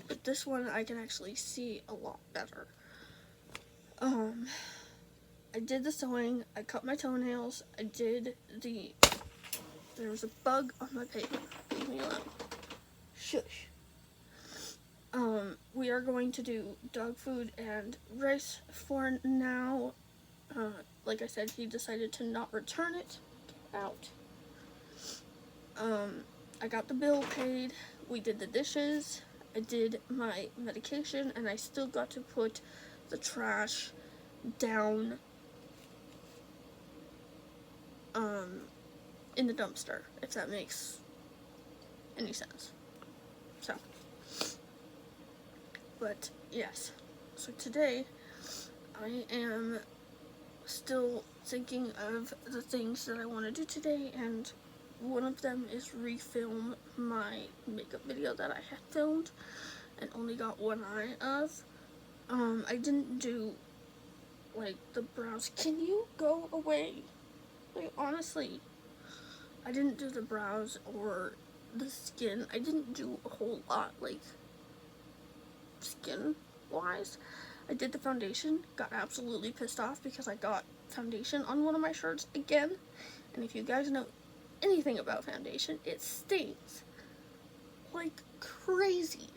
but this one I can actually see a lot better. I did the sewing, I cut my toenails, there was a bug on my paper. Leave me alone. Shush. We are going to do dog food and rice for now. Like I said, he decided to not return it. Out. I got the bill paid, we did the dishes, I did my medication, and I still got to put the trash down in the dumpster, if that makes any sense. So, but yes, so today I am still thinking of the things that I want to do today, and one of them is refilm my makeup video that I had filmed and only got one eye of. I didn't do like the brows. Can you go away? Like, honestly, I didn't do the brows or the skin. I didn't do a whole lot, like, skin wise. I did the foundation, got absolutely pissed off because I got foundation on one of my shirts again. And if you guys know anything about foundation, it stings like crazy.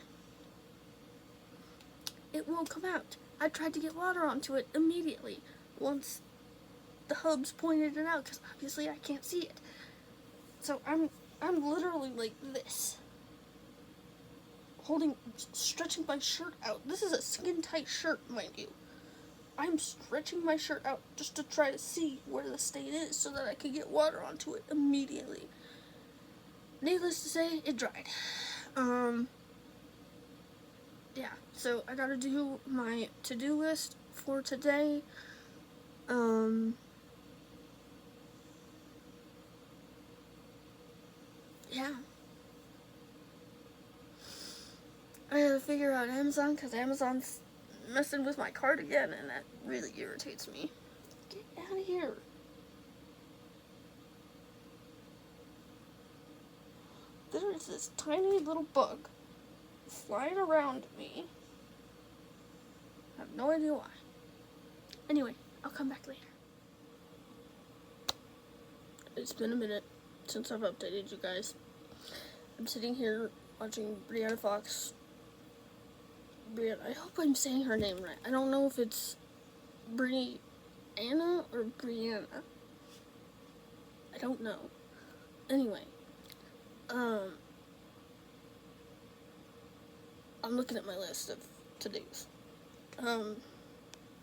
It won't come out. I tried to get water onto it immediately once the hubs pointed it out, because obviously I can't see it. So I'm literally like this, stretching my shirt out. This is a skin tight shirt, mind you. I'm stretching my shirt out just to try to see where the stain is so that I could get water onto it immediately. Needless to say, it dried. Yeah, so I gotta do my to-do list for today. Yeah. I gotta figure out Amazon, because Amazon's messing with my cart again, and that really irritates me. Get out of here. There is this tiny little bug flying around me. I have no idea why. Anyway, I'll come back later. It's been a minute since I've updated you guys. I'm sitting here watching Brianna Fox. I hope I'm saying her name right. I don't know if it's Brianna or Brianna. I don't know. Anyway, I'm looking at my list of to-dos.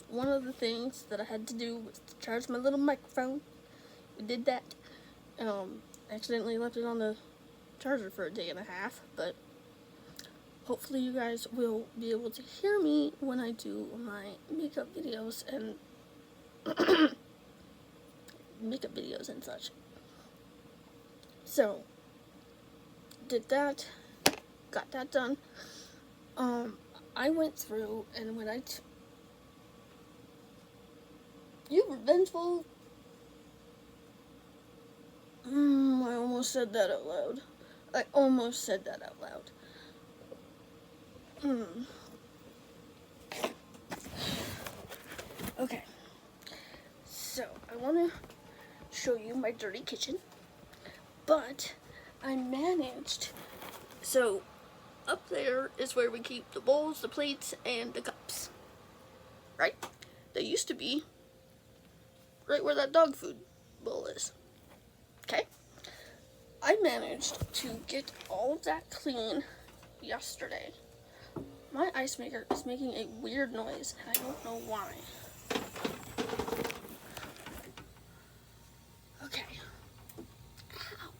One of the things that I had to do was to charge my little microphone. We did that. Accidentally left it on the charger for a day and a half, but hopefully you guys will be able to hear me when I do my makeup videos and such. So, did that, got that done. I went through and when you revengeful. I almost said that out loud. Okay. So, I want to show you my dirty kitchen. But I managed. So, up there is where we keep the bowls, the plates, and the cups. Right? They used to be right where that dog food bowl is. Okay. I managed to get all of that clean yesterday. My ice maker is making a weird noise, and I don't know why. Okay. Ow.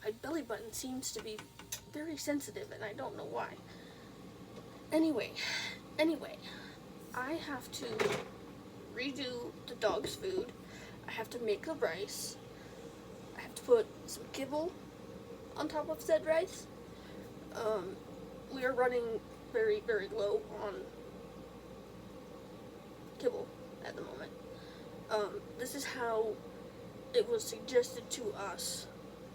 My belly button seems to be very sensitive, and I don't know why. Anyway, I have to redo the dog's food. I have to make the rice. I have to put some kibble on top of said rice. We are running very, very low on kibble at the moment. This is how it was suggested to us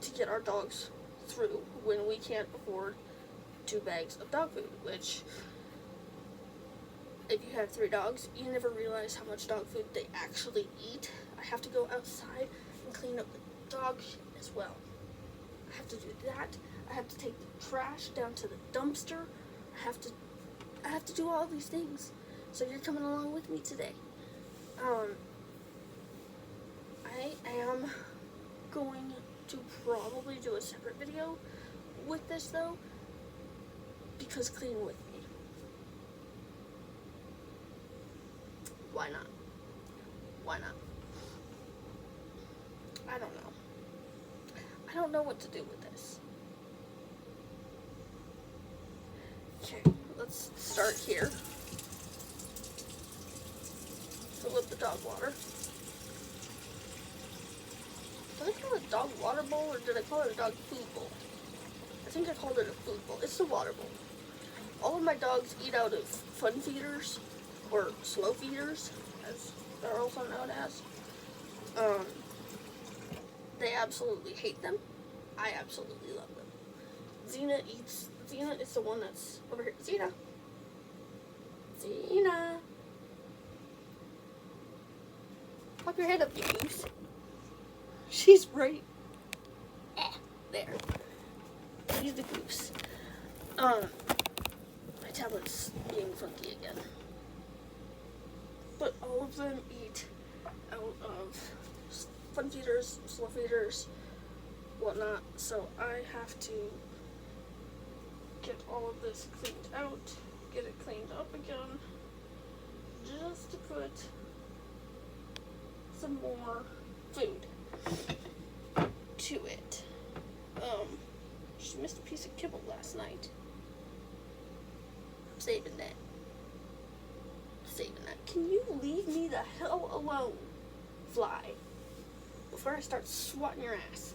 to get our dogs through when we can't afford 2 bags of dog food, which, if you have 3 dogs, you never realize how much dog food they actually eat. I have to go outside and clean up the dog shit as well. I have to do that. I have to take the trash down to the dumpster. I have to do all these things. So you're coming along with me today. I am going to probably do a separate video with this though, because clean with me. Why not? Why not? I don't know. I don't know what to do with this. Okay, let's start here. Fill up the dog water. Did I call it dog water bowl or did I call it a dog food bowl? I think I called it a food bowl. It's the water bowl. All of my dogs eat out of fun feeders or slow feeders, as they're also known as. They absolutely hate them. I absolutely love them. Xena is the one that's over here. Xena. Pop your head up, you goose. She's right there. She's the goose. My tablet's being funky again. But all of them eat out of fun feeders, slow feeders, whatnot. So I have to get all of this cleaned out, get it cleaned up again, just to put some more food to it. She missed a piece of kibble last night. I'm saving that. Can you leave me the hell alone, fly, before I start swatting your ass?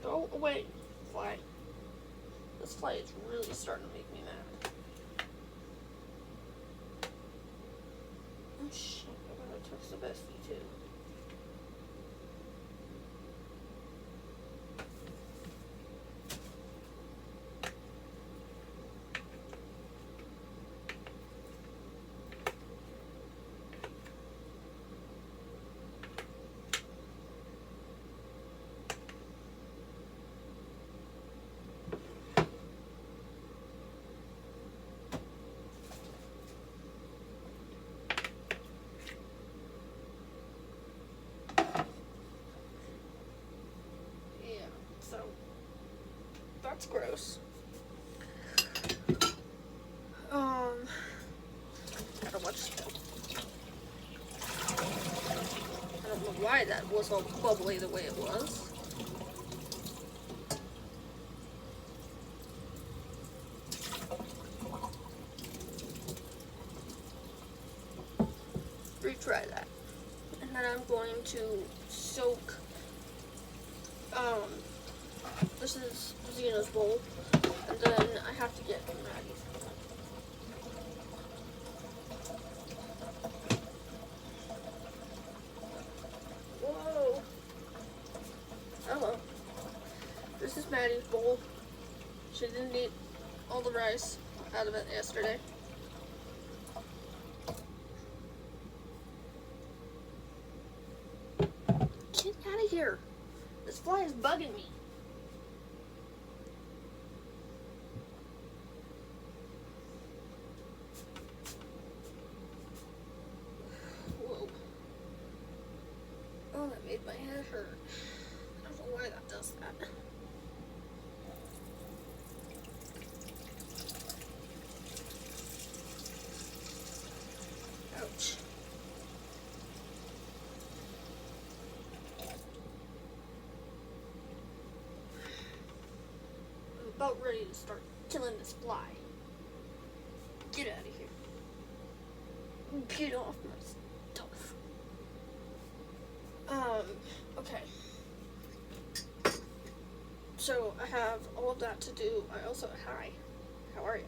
Go away, fly. This fly is really starting to make me mad. Oh shit, I gotta text the bestie too. So, that's gross. Gotta watch. I don't know why that was all bubbly the way it was. Retry that. And then I'm going to soak, this is Xena's bowl, and then I have to get Maddie's. She didn't eat all the rice out of it yesterday. Get out of here. This fly is bugging me. Whoa. Oh, that made my head hurt. I don't know why that does that. Ouch. I'm about ready to start killing this fly. Get out of here. Get off my stuff. Okay. So I have all of that to do. I also, hi, how are you?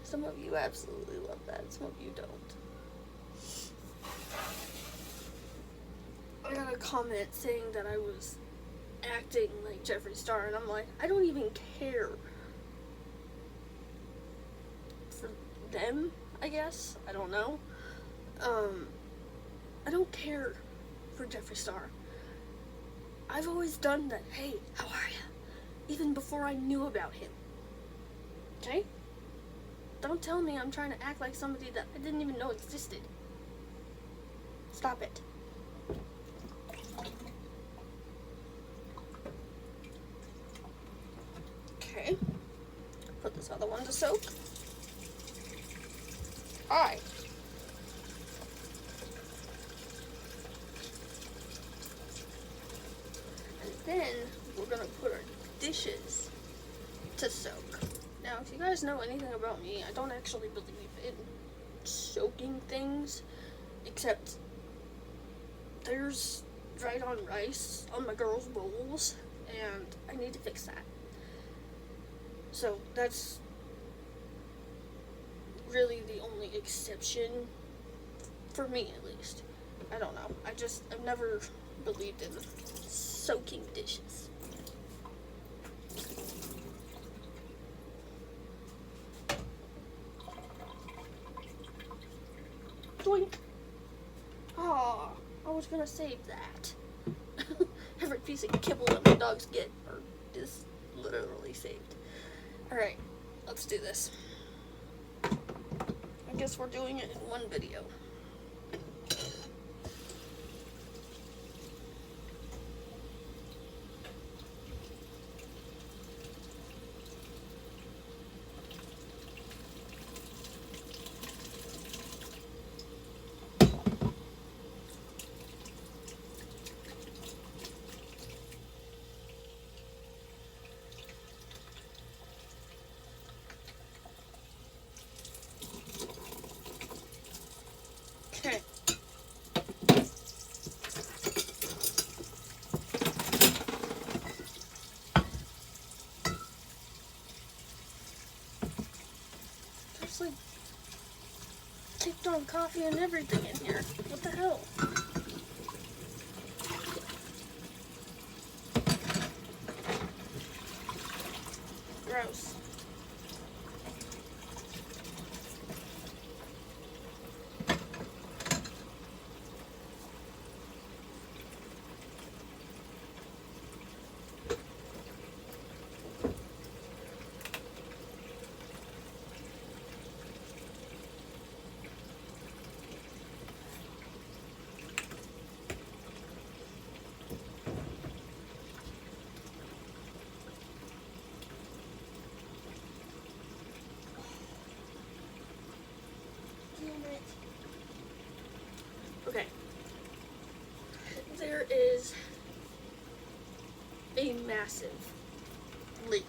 Some of you absolutely love that, some of you don't. I got a comment saying that I was acting like Jeffree Star, and I'm like, I don't even care for them, I guess. I don't know. I don't care for Jeffree Star. I've always done that, hey, how are ya? Even before I knew about him. Okay? Don't tell me I'm trying to act like somebody that I didn't even know existed. Stop it. Okay. Put this other one to soak. Alright. And then we're gonna put our dishes to soak. Now, if you guys know anything about me, I don't actually believe in soaking things, except there's dried on rice on my girls' bowls, and I need to fix that. So that's really the only exception, for me at least. I don't know. I've never believed in soaking dishes. Doink! Aw, I was gonna save that. Every piece of kibble that my dogs get is literally saved. Alright, let's do this. I guess we're doing it in one video. Okay. There's like kicked on coffee and everything in here. What the hell? Gross. Okay. There is a massive leak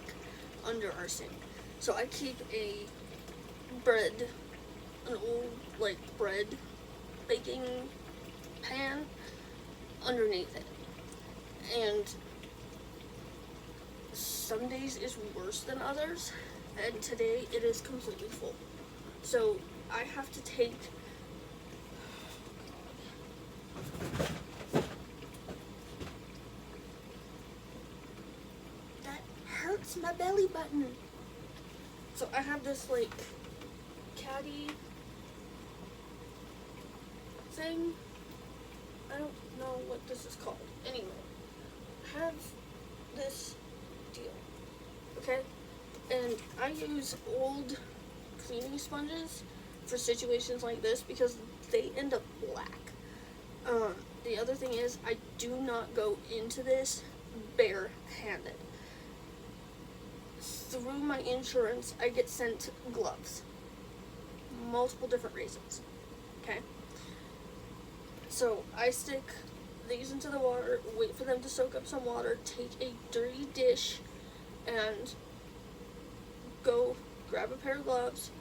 under our sink. So I keep an old bread baking pan underneath it. And some days is worse than others, and today it is completely full. So I have to take is my belly button. So I have this like caddy thing. I don't know what this is called. Anyway, I have this deal, okay? And I use old cleaning sponges for situations like this because they end up black. The other thing is I do not go into this barehanded. Through my insurance, I get sent gloves. Multiple different reasons, okay? So I stick these into the water, wait for them to soak up some water, take a dirty dish, and go grab a pair of gloves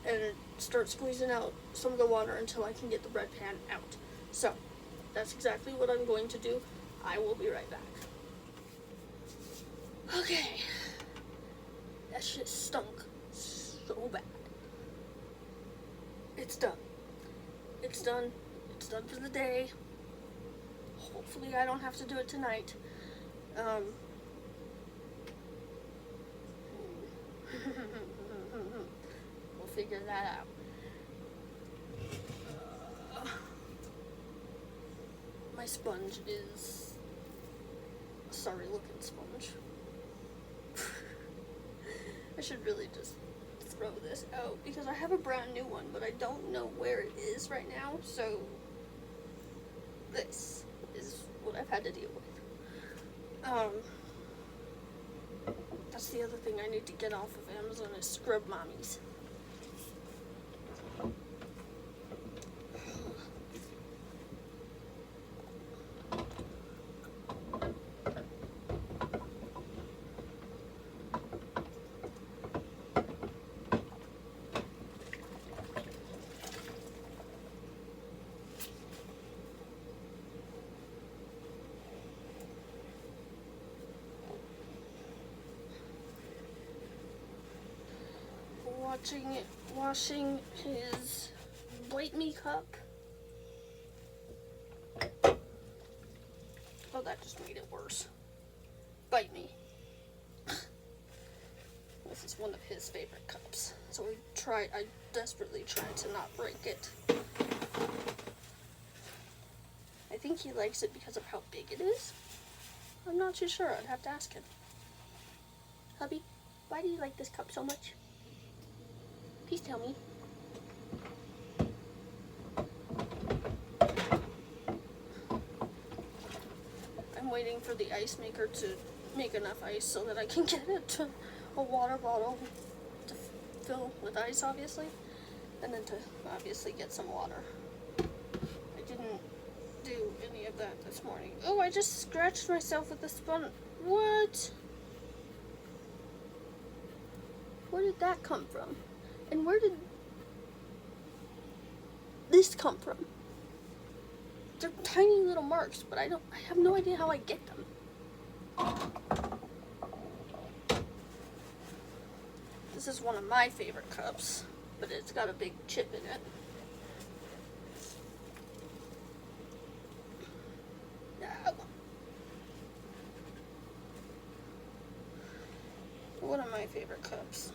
and start squeezing out some of the water until I can get the bread pan out. So that's exactly what I'm going to do. I will be right back. Okay. That shit stunk so bad. It's done. It's done. It's done for the day. Hopefully I don't have to do it tonight. We'll figure that out. My sponge is a sorry looking sponge. I should really just throw this out because I have a brand new one, but I don't know where it is right now, so this is what I've had to deal with. That's the other thing I need to get off of Amazon is Scrub Mommies. Washing his Bite Me cup. Oh, that just made it worse. Bite Me. This is one of his favorite cups. So I desperately tried to not break it. I think he likes it because of how big it is. I'm not too sure. I'd have to ask him. Hubby, why do you like this cup so much? Please tell me. I'm waiting for the ice maker to make enough ice so that I can get it to a water bottle to fill with ice, obviously, and then to obviously get some water. I didn't do any of that this morning. Oh, I just scratched myself with the sponge. What? Where did that come from? And where did this come from? They're tiny little marks, but I have no idea how I get them. This is one of my favorite cups, but it's got a big chip in it. One of my favorite cups.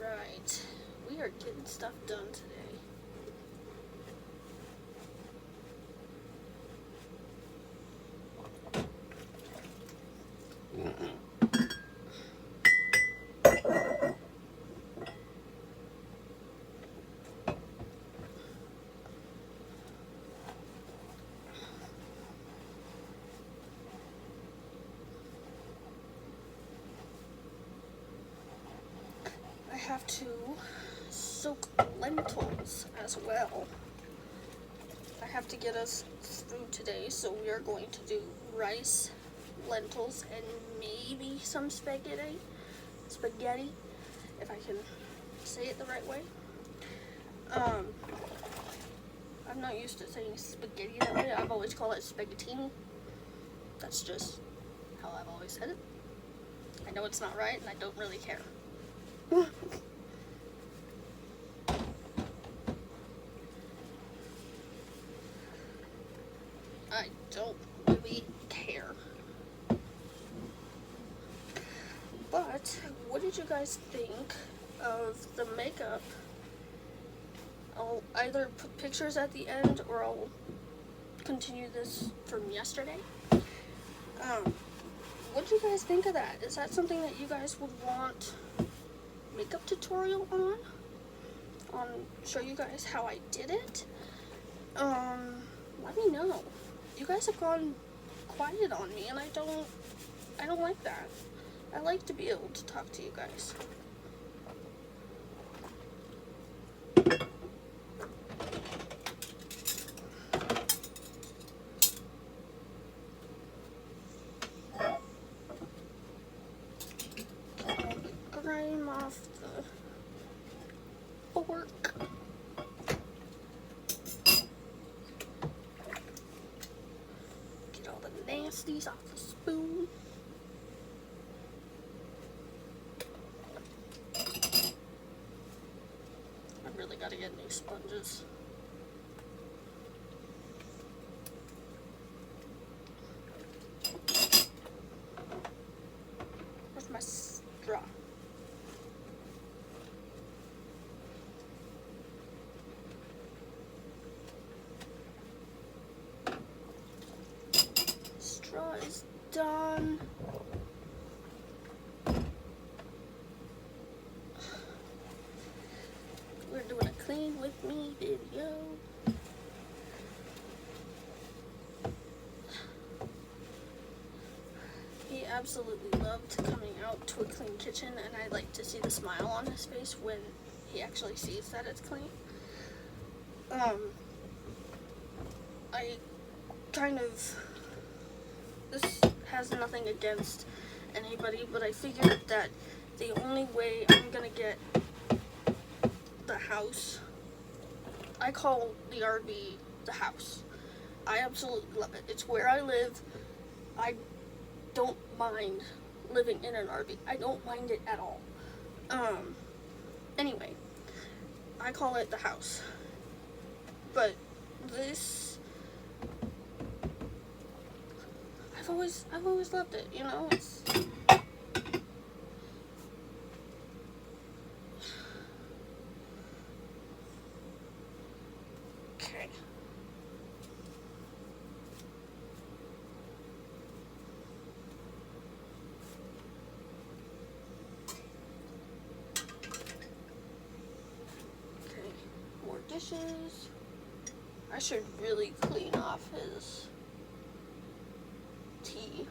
Alright, we are getting stuff done today. I have to soak lentils as well. I have to get us through today, so we are going to do rice, lentils, and maybe some spaghetti. spaghetti, if I can say it the right way. I'm not used to saying spaghetti that way. I've always called it spaghettini. That's just how I've always said it. I know it's not right, and I don't really care. I don't really care. But what did you guys think of the makeup? I'll either put pictures at the end or I'll continue this from yesterday. What do you guys think of that? Is that something that you guys would want makeup tutorial on? Show you guys how I did it? Let me know. You guys have gone quiet on me, and I don't like that. I like to be able to talk to you guys. Grime off the fork. Get all the nasties off the spoon. I really gotta get new sponges. Where's my straw? Straw is done. We're doing a clean with me video. He absolutely loved coming out to a clean kitchen, and I like to see the smile on his face when he actually sees that it's clean. I kind of, this has nothing against anybody, but I figured that the only way I'm gonna get the house, I call the RV the house. I absolutely love it. It's where I live. I don't mind living in an RV. I don't mind it at all. Anyway, I call it the house. But this, I've always loved it, you know? It's okay. Okay, more dishes. I should really clean off his tea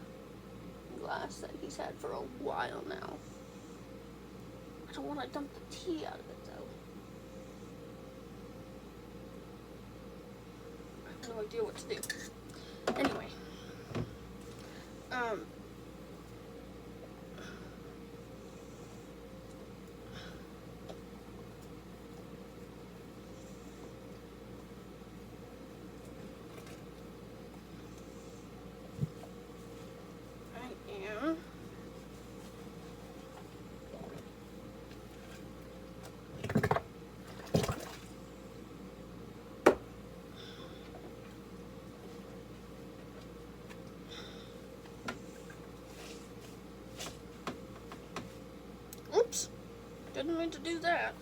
glass that he's had for a while now. I don't want to dump the tea out of it though. I have no idea what to do. Anyway, oops, didn't mean to do that.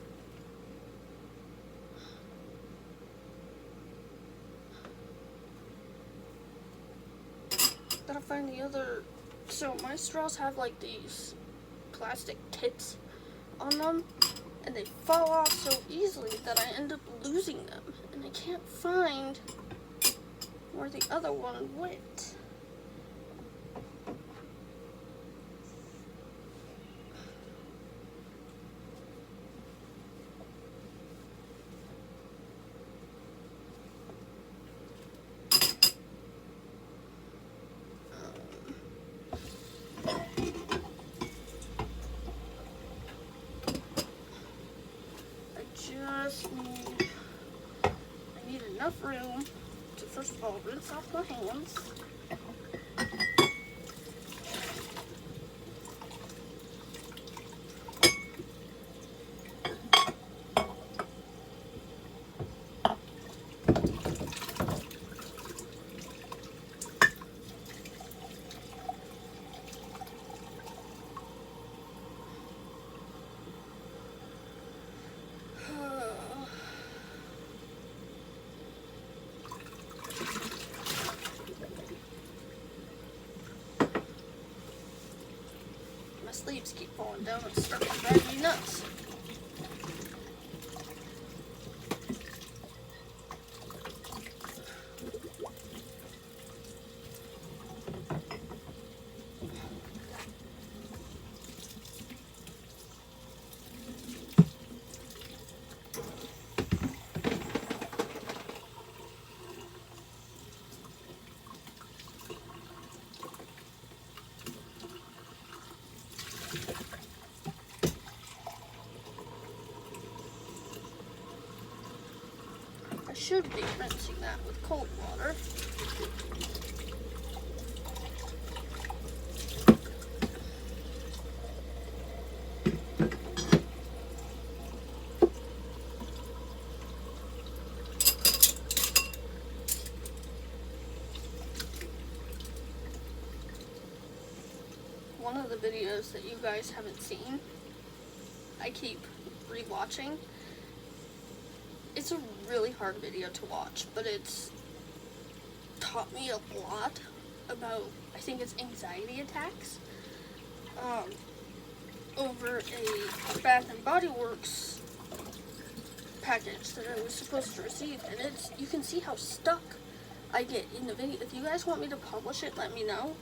Gotta find the other. So my straws have like these plastic tips on them, and they fall off so easily that I end up losing them, and I can't find where the other one went. I need enough room to first of all rinse off my hands. My sleeves keep falling down and start to drive me nuts. I should be rinsing that with cold water. One of the videos that you guys haven't seen, I keep rewatching. It's a really hard video to watch, but it's taught me a lot about, I think it's anxiety attacks, over a Bath and Body Works package that I was supposed to receive, and you can see how stuck I get in the video. If you guys want me to publish it, let me know.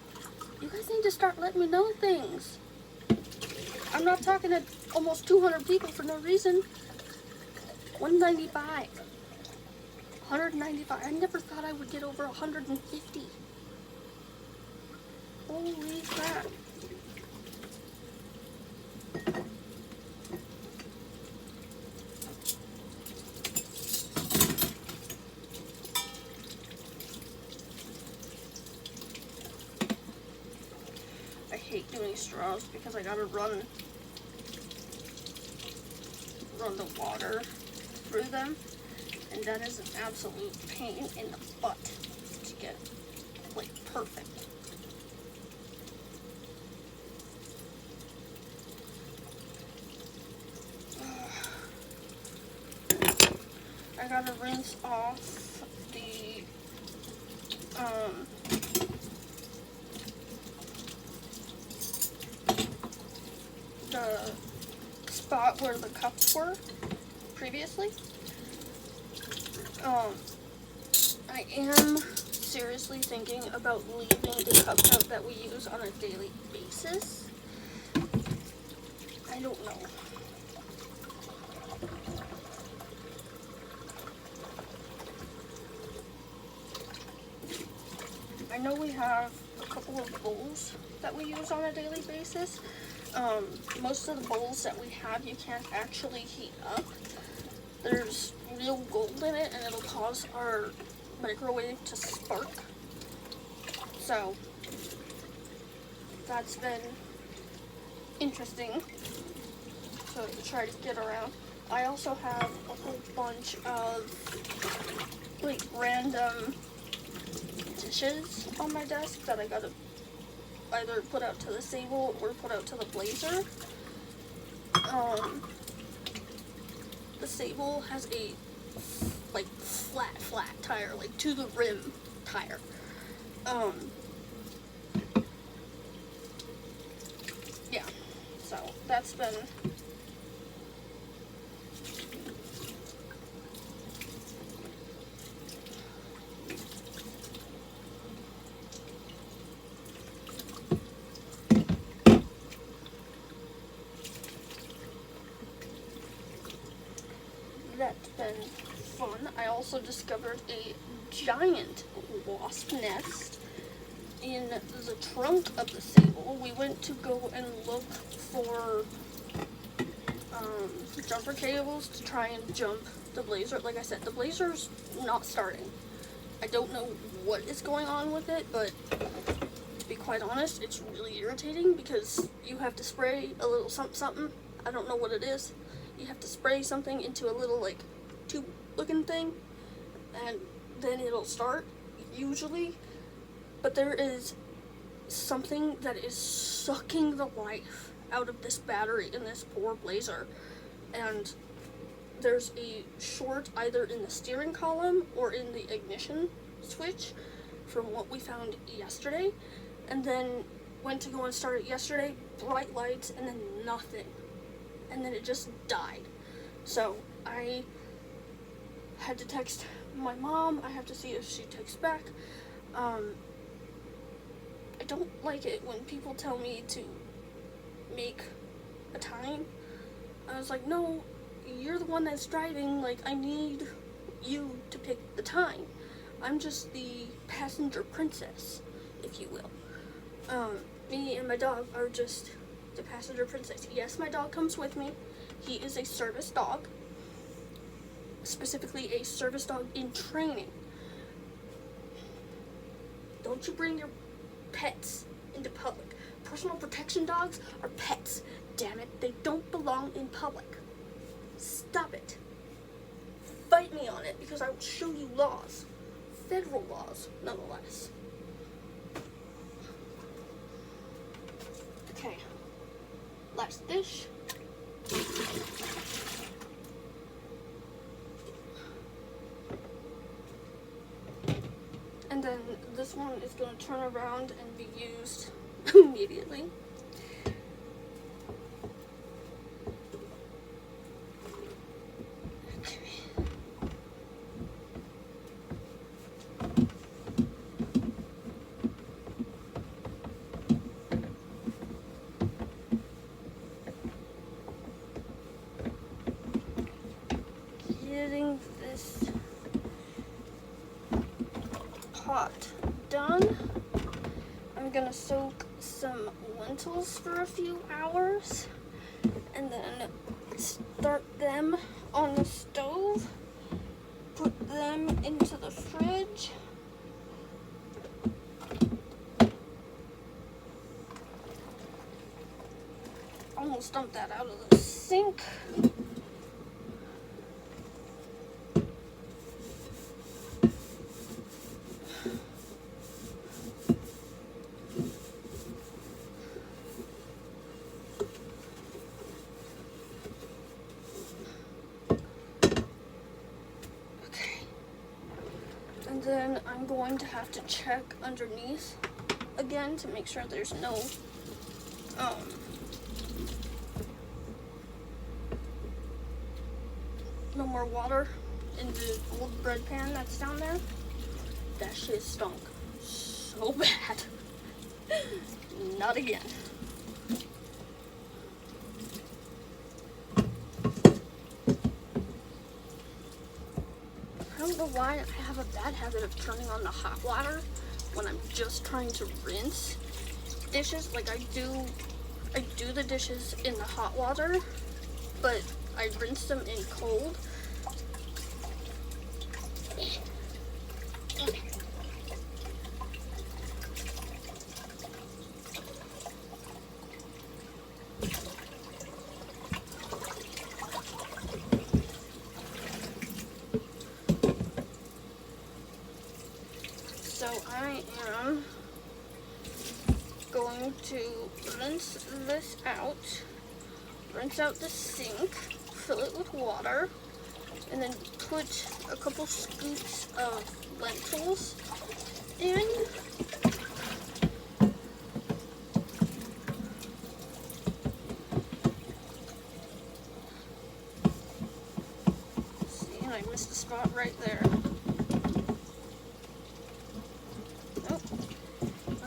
You guys need to start letting me know things. I'm not talking to almost 200 people for no reason. 195. 195. I never thought I would get over 150. Holy crap. I hate doing straws because I gotta run the water through them, and that is an absolute pain in the butt to get like perfect. I gotta rinse off the spot where the cups were previously. I am seriously thinking about leaving the cups out that we use on a daily basis. I don't know. I know we have a couple of bowls that we use on a daily basis. Most of the bowls that we have you can't actually heat up. There's real gold in it and it'll cause our microwave to spark. So that's been interesting to try to get around. I also have a whole bunch of like random dishes on my desk that I gotta either put out to the Sable or put out to the Blazer. The Sable has a like flat tire, like to the rim tire. Yeah, so that's been fun. I also discovered a giant wasp nest in the trunk of the Sable. We went to go and look for jumper cables to try and jump the Blazer. Like I said, the Blazer's not starting. I don't know what is going on with it, but to be quite honest, it's really irritating because you have to spray a little something. I don't know what it is. You have to spray something into a little like tube looking thing, and then it'll start usually. But there is something that is sucking the life out of this battery in this poor Blazer, and there's a short either in the steering column or in the ignition switch from what we found yesterday. And then went to go and start it yesterday, bright lights, and then nothing, and then it just died. So I had to text my mom. I have to see if she texts back. I don't like it when people tell me to make a time. I was like, no, you're the one that's driving. Like, I need you to pick the time. I'm just the passenger princess, if you will. Me and my dog are just the passenger princess. Yes, my dog comes with me. He is a service dog. Specifically a service dog in training. Don't you bring your pets into public. Personal protection dogs are pets. Damn it, they don't belong in public. Stop it. Fight me on it because I will show you laws. Federal laws, nonetheless. Okay. Last dish. And then this one is going to turn around and be used immediately. Getting this pot done. I'm gonna soak some lentils for a few hours and then start them on the stove, put them into the fridge. Almost dumped that out of the sink. And then I'm going to have to check underneath again to make sure there's no more water in the old bread pan that's down there. That shit stunk so bad. Not again. I don't know why I have a bad habit of turning on the hot water when I'm just trying to rinse dishes. Like I do the dishes in the hot water, but I rinse them in cold. So I am going to rinse this out, rinse out the sink, fill it with water, and then put a couple scoops of lentils in. See, and I missed a spot right there.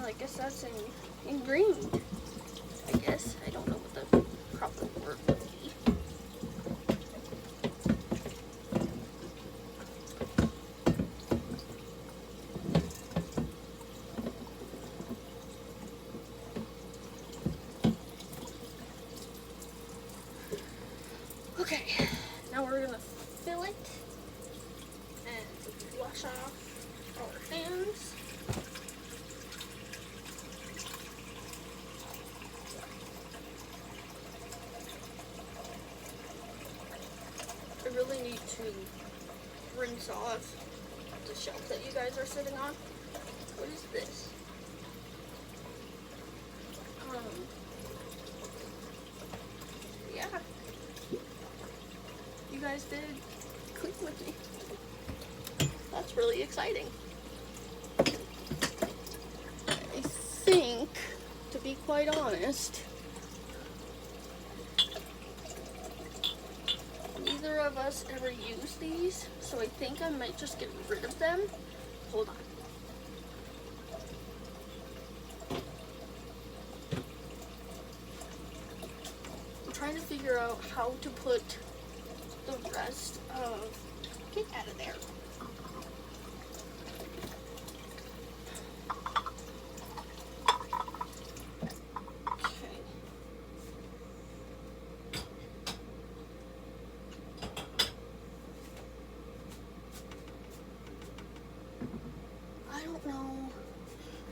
I guess that's in green. I guess. I don't know what the proper word would be. fill it and wash off our hands. I really need to rinse off the shelf that you guys are sitting on. What is this? Yeah. You guys did clean with me. That's really exciting. I think, to be quite honest, neither of us ever use these, so I think I might just get rid of them. Hold on. I'm trying to figure out how to put the rest of get out of there. Okay. I don't know.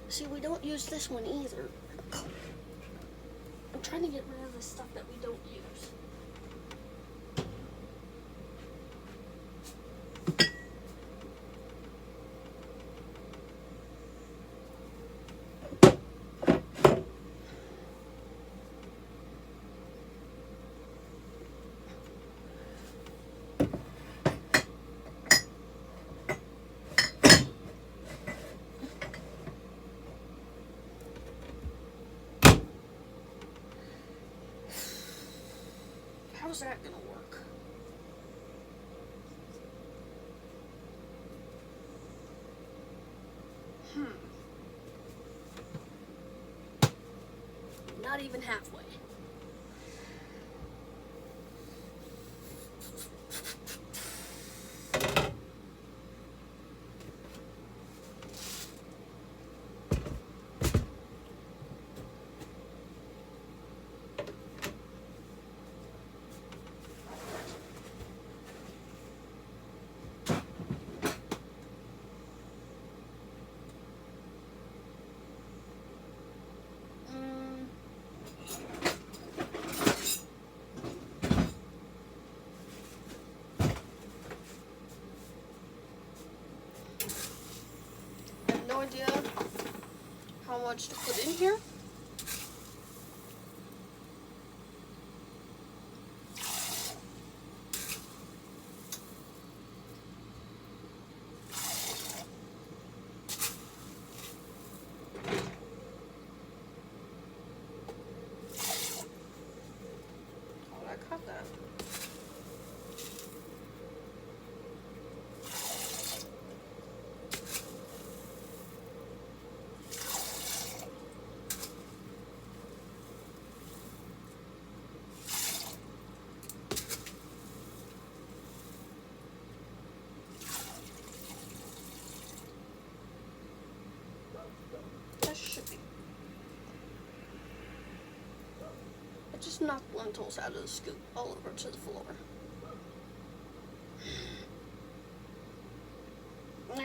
See, we don't use this one either. I'm trying to get rid of the stuff that we don't use. How's that gonna work? Not even halfway. I have no idea how much to put in here. Oh, I caught that. That should be. I just knocked lentils out of the scoop all over to the floor. Nah.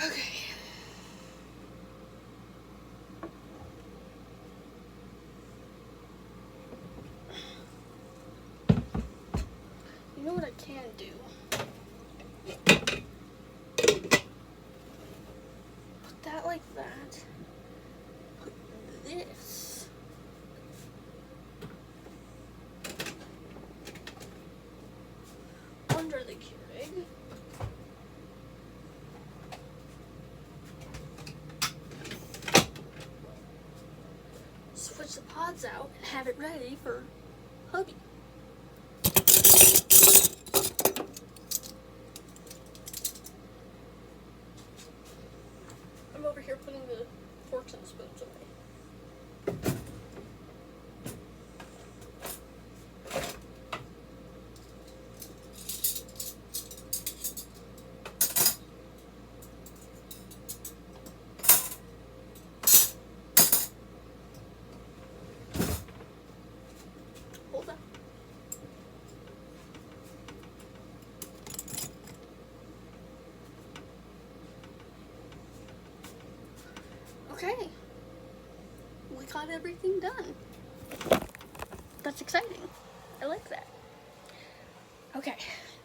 Okay. You know what I can do? Put that like that. Put this switch the pods out and have it ready for hubby. I'm over here putting the forks and spoons away. Hold on. Okay. We got everything done. That's exciting. I like that. Okay,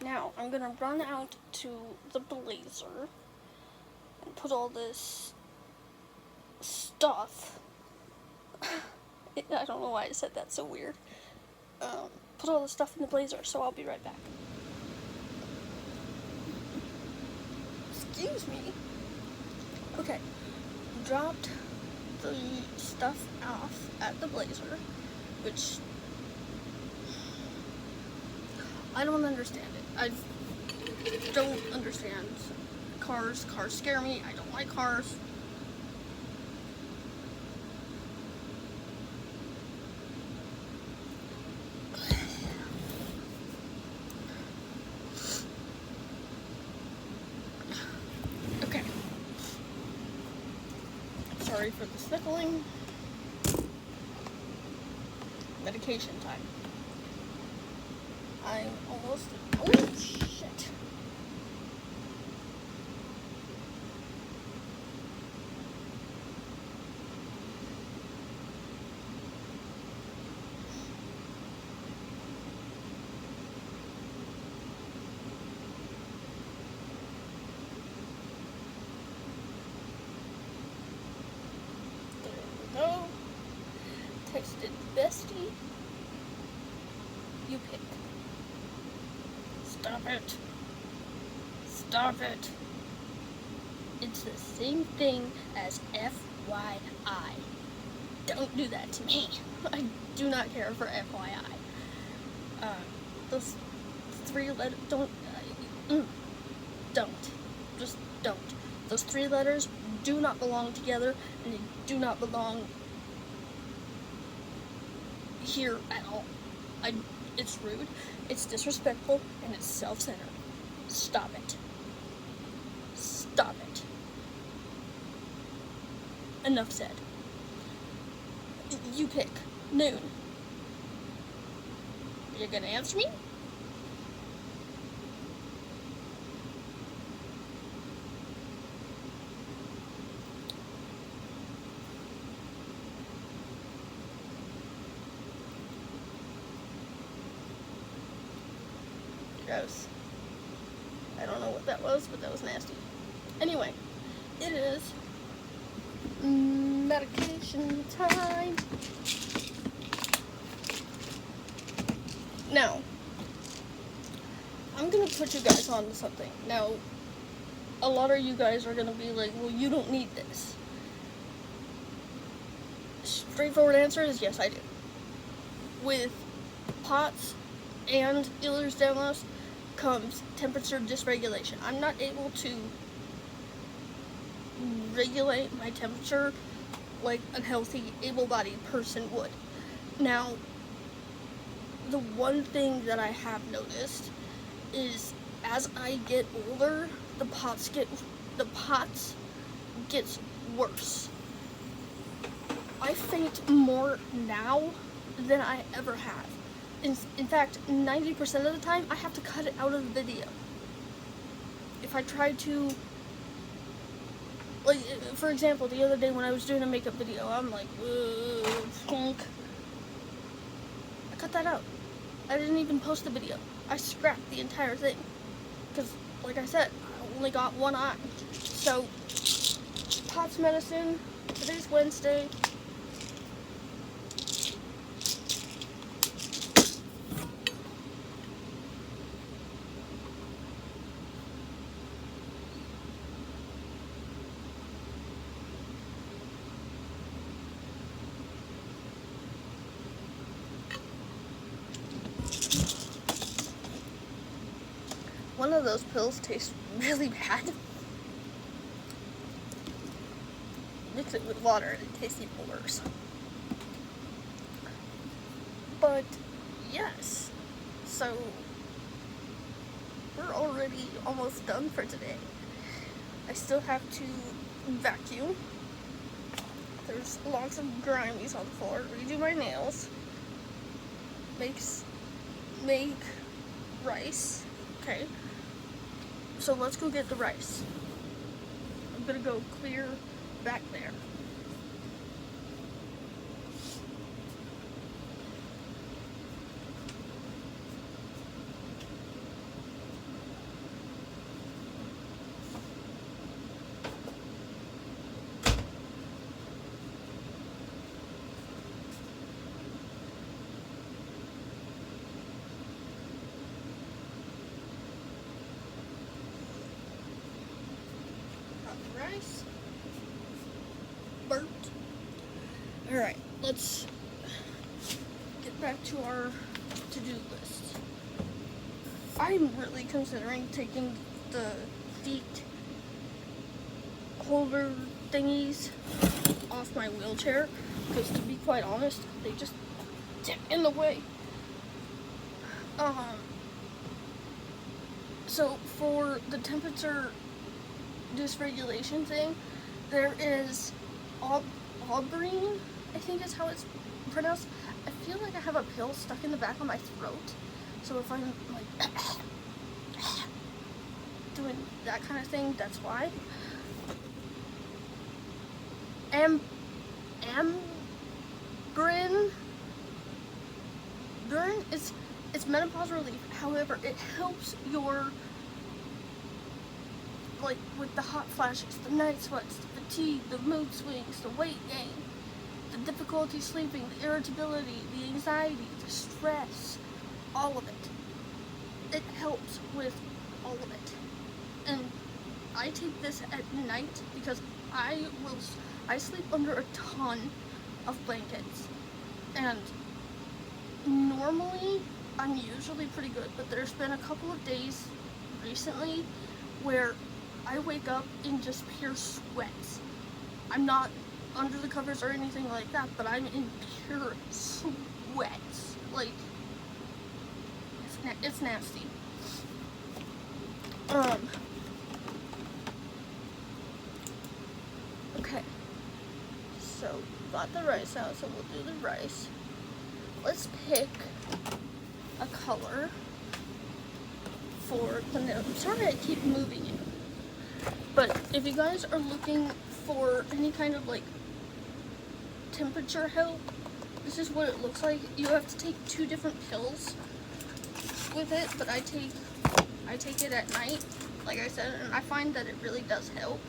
now I'm gonna run out to the blazer and put all this stuff. I don't know why I said that so weird. Put all the stuff in the blazer, so I'll be right back. Excuse me. Okay, dropped the stuff off at the blazer, which I don't understand it. I don't understand cars. Cars scare me. I don't like cars. Okay. Sorry for the sniffling. Medication time. I'm almost. Oh, shit. There we go. Texted bestie. You pick. Stop it. Stop it. It's the same thing as FYI. Don't do that to me. I do not care for FYI. Those three letters, don't. Just don't. Those three letters do not belong together, and they do not belong here at all. It's rude, it's disrespectful, and it's self-centered. Stop it. Stop it. Enough said. You pick. Noon. You're gonna answer me? Gross. I don't know what that was, but that was nasty. Anyway, it is medication time. Now, I'm gonna put you guys on to something. Now, a lot of you guys are gonna be like, well, you don't need this. Straightforward answer is yes, I do. With POTS and Ehlers-Danlos comes temperature dysregulation. I'm not able to regulate my temperature like a healthy, able-bodied person would. Now, the one thing that I have noticed is as I get older, the POTS gets worse. I faint more now than I ever have. In fact, 90% of the time, I have to cut it out of the video. If I try to, like, for example, the other day when I was doing a makeup video, I'm like, funk. I cut that out. I didn't even post the video. I scrapped the entire thing. Because, like I said, I only got one eye. So, POTS medicine, today's Wednesday. one of those pills tastes really bad. Mix it with water and it tastes even worse. But yes, so we're already almost done for today. I still have to vacuum. There's lots of grimies on the floor. Redo my nails. Make rice. Okay. So let's go get the rice. I'm gonna go clear back there. Rice. Burped. Alright, let's get back to our to-do list. I'm really considering taking the feet holder thingies off my wheelchair, because to be quite honest, they just get in the way. So for the temperature dysregulation thing, there is Auberine, I think is how it's pronounced. I feel like I have a pill stuck in the back of my throat, so if I'm like doing that kind of thing, that's why. Ambrin it's menopause relief. However, it helps your, like, with the hot flashes, the night sweats, the fatigue, the mood swings, the weight gain, the difficulty sleeping, the irritability, the anxiety, the stress, all of it. It helps with all of it. And I take this at night because I sleep under a ton of blankets. And normally I'm usually pretty good, but there's been a couple of days recently where I wake up in just pure sweats. I'm not under the covers or anything like that, but I'm in pure sweats. Like, it's nasty. Okay. So, got the rice out, so we'll do the rice. Let's pick a color for the note. I'm sorry I keep moving you. But if you guys are looking for any kind of like temperature help, this is what it looks like. You have to take 2 different pills with it, but I take it at night, like I said, and I find that it really does help.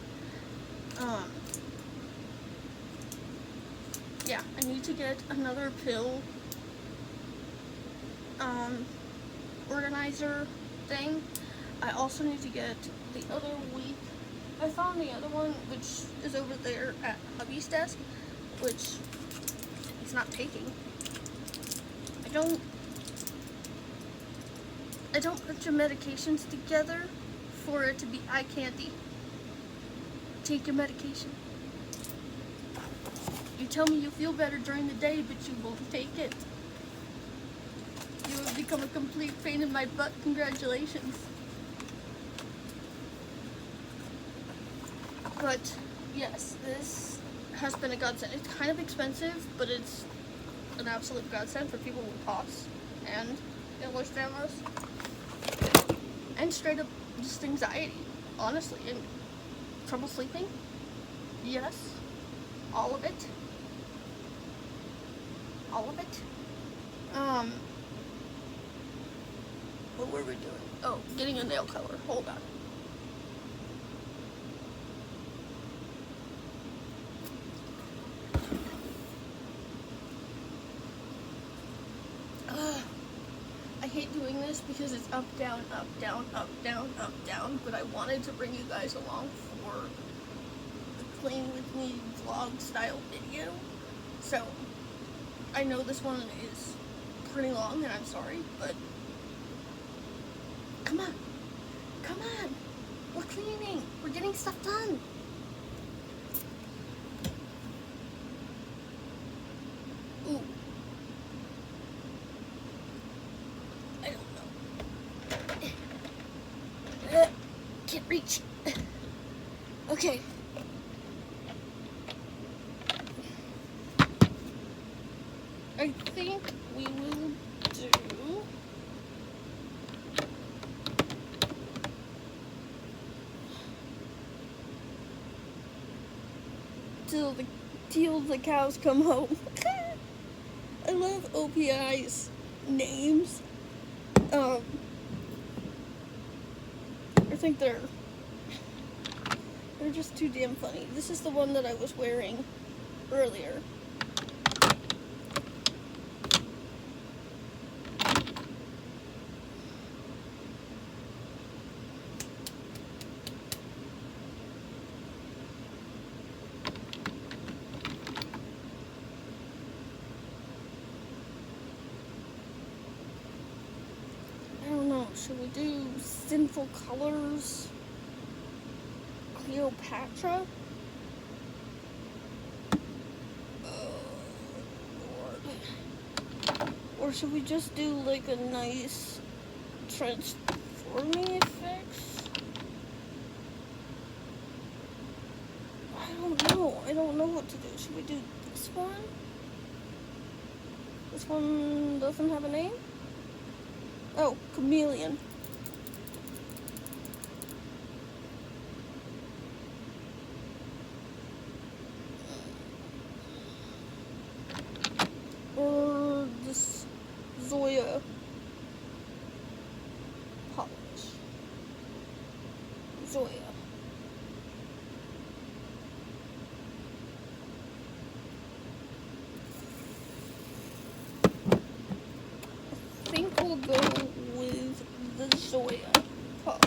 Yeah, I need to get another pill organizer thing. I also need to get the other week. I found the other one, which is over there at hubby's desk, which he's not taking. I don't put your medications together for it to be eye candy. Take your medication. You tell me you feel better during the day, but you won't take it. You have become a complete pain in my butt. Congratulations. But yes, this has been a godsend. It's kind of expensive, but it's an absolute godsend for people with coughs and Ehlers-Danlos and straight up just anxiety, honestly, and trouble sleeping. Yes, all of it. All of it. What were we doing? Oh, getting a nail color. Hold on. I hate doing this because it's up, down, up, down, up, down, up, down, but I wanted to bring you guys along for the Clean With Me vlog style video. So, I know this one is pretty long and I'm sorry, but come on. Come on. We're cleaning. We're getting stuff done. Ooh. I don't know. Can't reach. Okay. I think we will do till the cows come home. I love OPI's names. I think they're just too damn funny. This is the one that I was wearing earlier. Should we do Sinful Colors, Cleopatra? Oh, Lord. Or should we just do like a nice transforming effects? I don't know what to do. Should we do this one? This one doesn't have a name? Oh, Chameleon. Or this Zoya polish. Zoya. I think we'll go with the Zoya polish.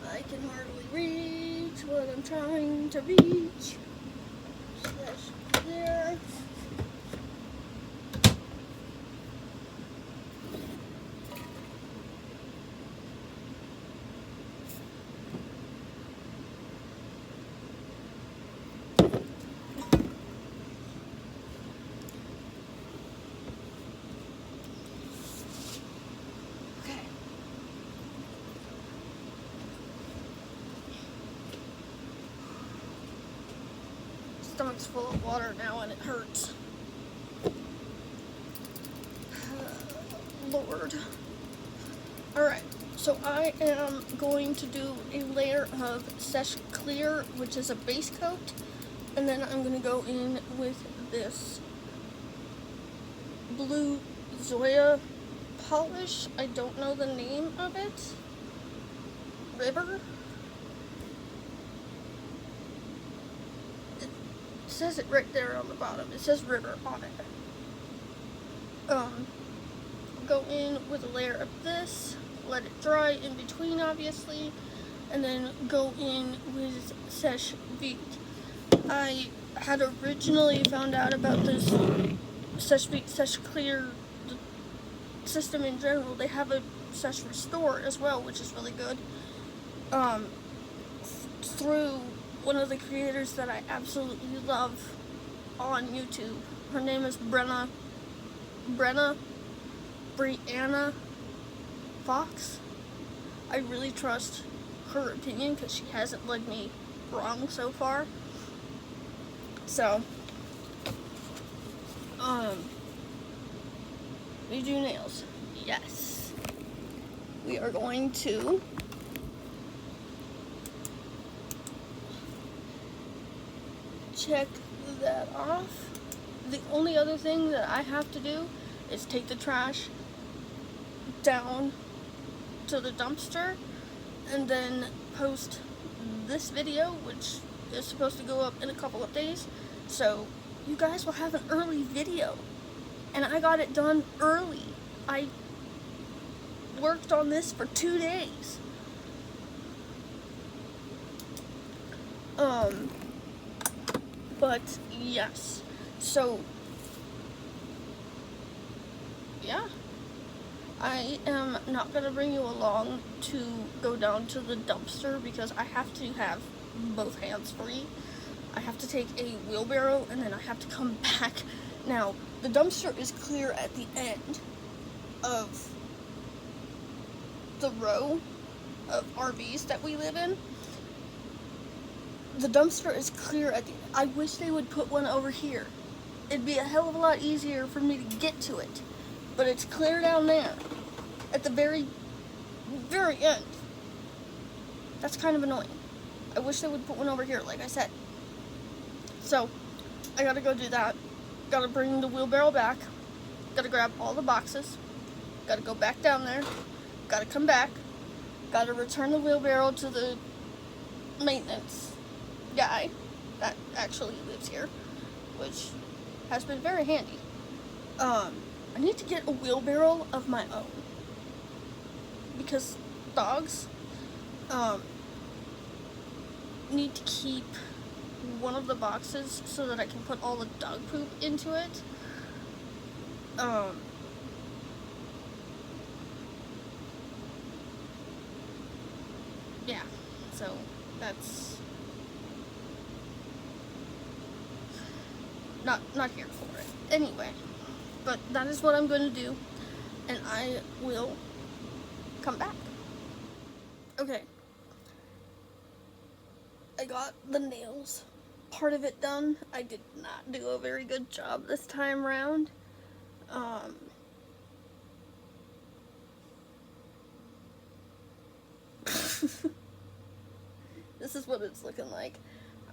I can hardly reach what I'm trying to reach. There. Stomach's full of water now and it hurts. Lord. Alright, so I am going to do a layer of Sesh Clear, which is a base coat, and then I'm going to go in with this blue Zoya polish. I don't know the name of it. River? It says it right there on the bottom. It says River on it. Go in with a layer of this, let it dry in between obviously, and then go in with Sesh Vite. I had originally found out about this Sesh Vite, Sesh Clear system in general. They have a Sesh Restore as well, which is really good. Through one of the creators that I absolutely love on YouTube. Her name is Brianna Fox. I really trust her opinion because she hasn't led me wrong so far. So, we do nails. Yes. We are going to check that off. The only other thing that I have to do is take the trash down to the dumpster and then post this video, which is supposed to go up in a couple of days, so you guys will have an early video. And I got it done early. I worked on this for 2 days. But yes, so yeah, I am not gonna bring you along to go down to the dumpster because I have to have both hands free. I have to take a wheelbarrow and then I have to come back. Now, the dumpster is clear at the end of the row of RVs that we live in. The dumpster is clear at the end. I wish they would put one over here. It'd be a hell of a lot easier for me to get to it. But it's clear down there at the very, very end. That's kind of annoying. I wish they would put one over here, like I said. So, I gotta go do that. Gotta bring the wheelbarrow back. Gotta grab all the boxes. Gotta go back down there. Gotta come back. Gotta return the wheelbarrow to the maintenance guy that actually lives here, which has been very handy. I need to get a wheelbarrow of my own because dogs need to keep one of the boxes so that I can put all the dog poop into it. Yeah, so that's not here for it. Anyway, but that is what I'm going to do, and I will come back. Okay. I got the nails part of it done. I did not do a very good job this time around. This is what it's looking like.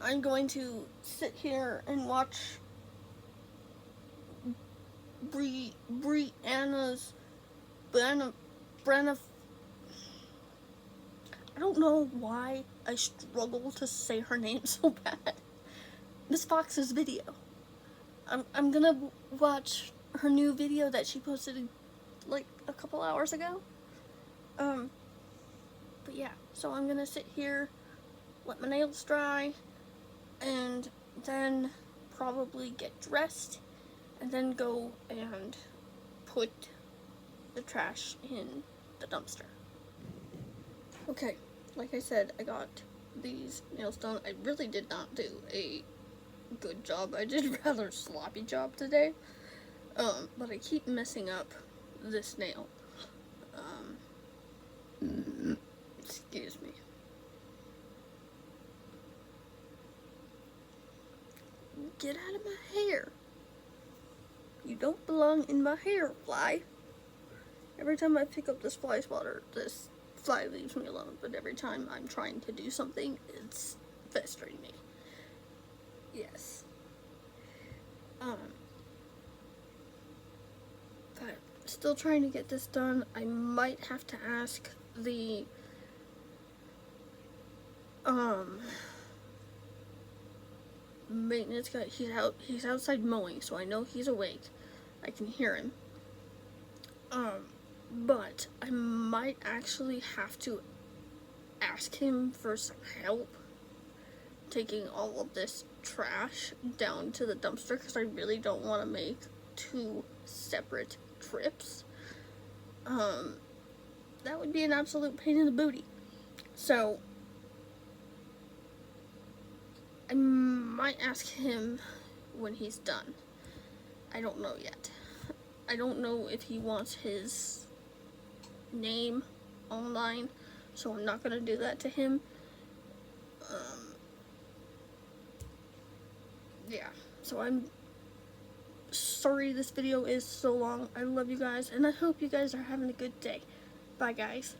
I'm going to sit here and watch Brenna. I don't know why I struggle to say her name so bad. Miss Fox's video. I'm gonna watch her new video that she posted like a couple hours ago. But yeah, so I'm gonna sit here, let my nails dry, and then probably get dressed, and then go and put the trash in the dumpster. Okay, like I said, I got these nails done. I really did not do a good job. I did a rather sloppy job today. But I keep messing up this nail. Excuse me. Get out of my hair. You don't belong in my hair, fly. Every time I pick up this fly swatter, this fly leaves me alone, but every time I'm trying to do something, it's festering me. Yes. But still trying to get this done. I might have to ask the maintenance guy. He's outside mowing, so I know he's awake. I can hear him. But I might actually have to ask him for some help taking all of this trash down to the dumpster because I really don't want to make 2 separate trips. That would be an absolute pain in the booty. So I might ask him when he's done. I don't know yet. I don't know if he wants his name online, so I'm not gonna do that to him. Yeah, so I'm sorry this video is so long. I love you guys, and I hope you guys are having a good day. Bye, guys.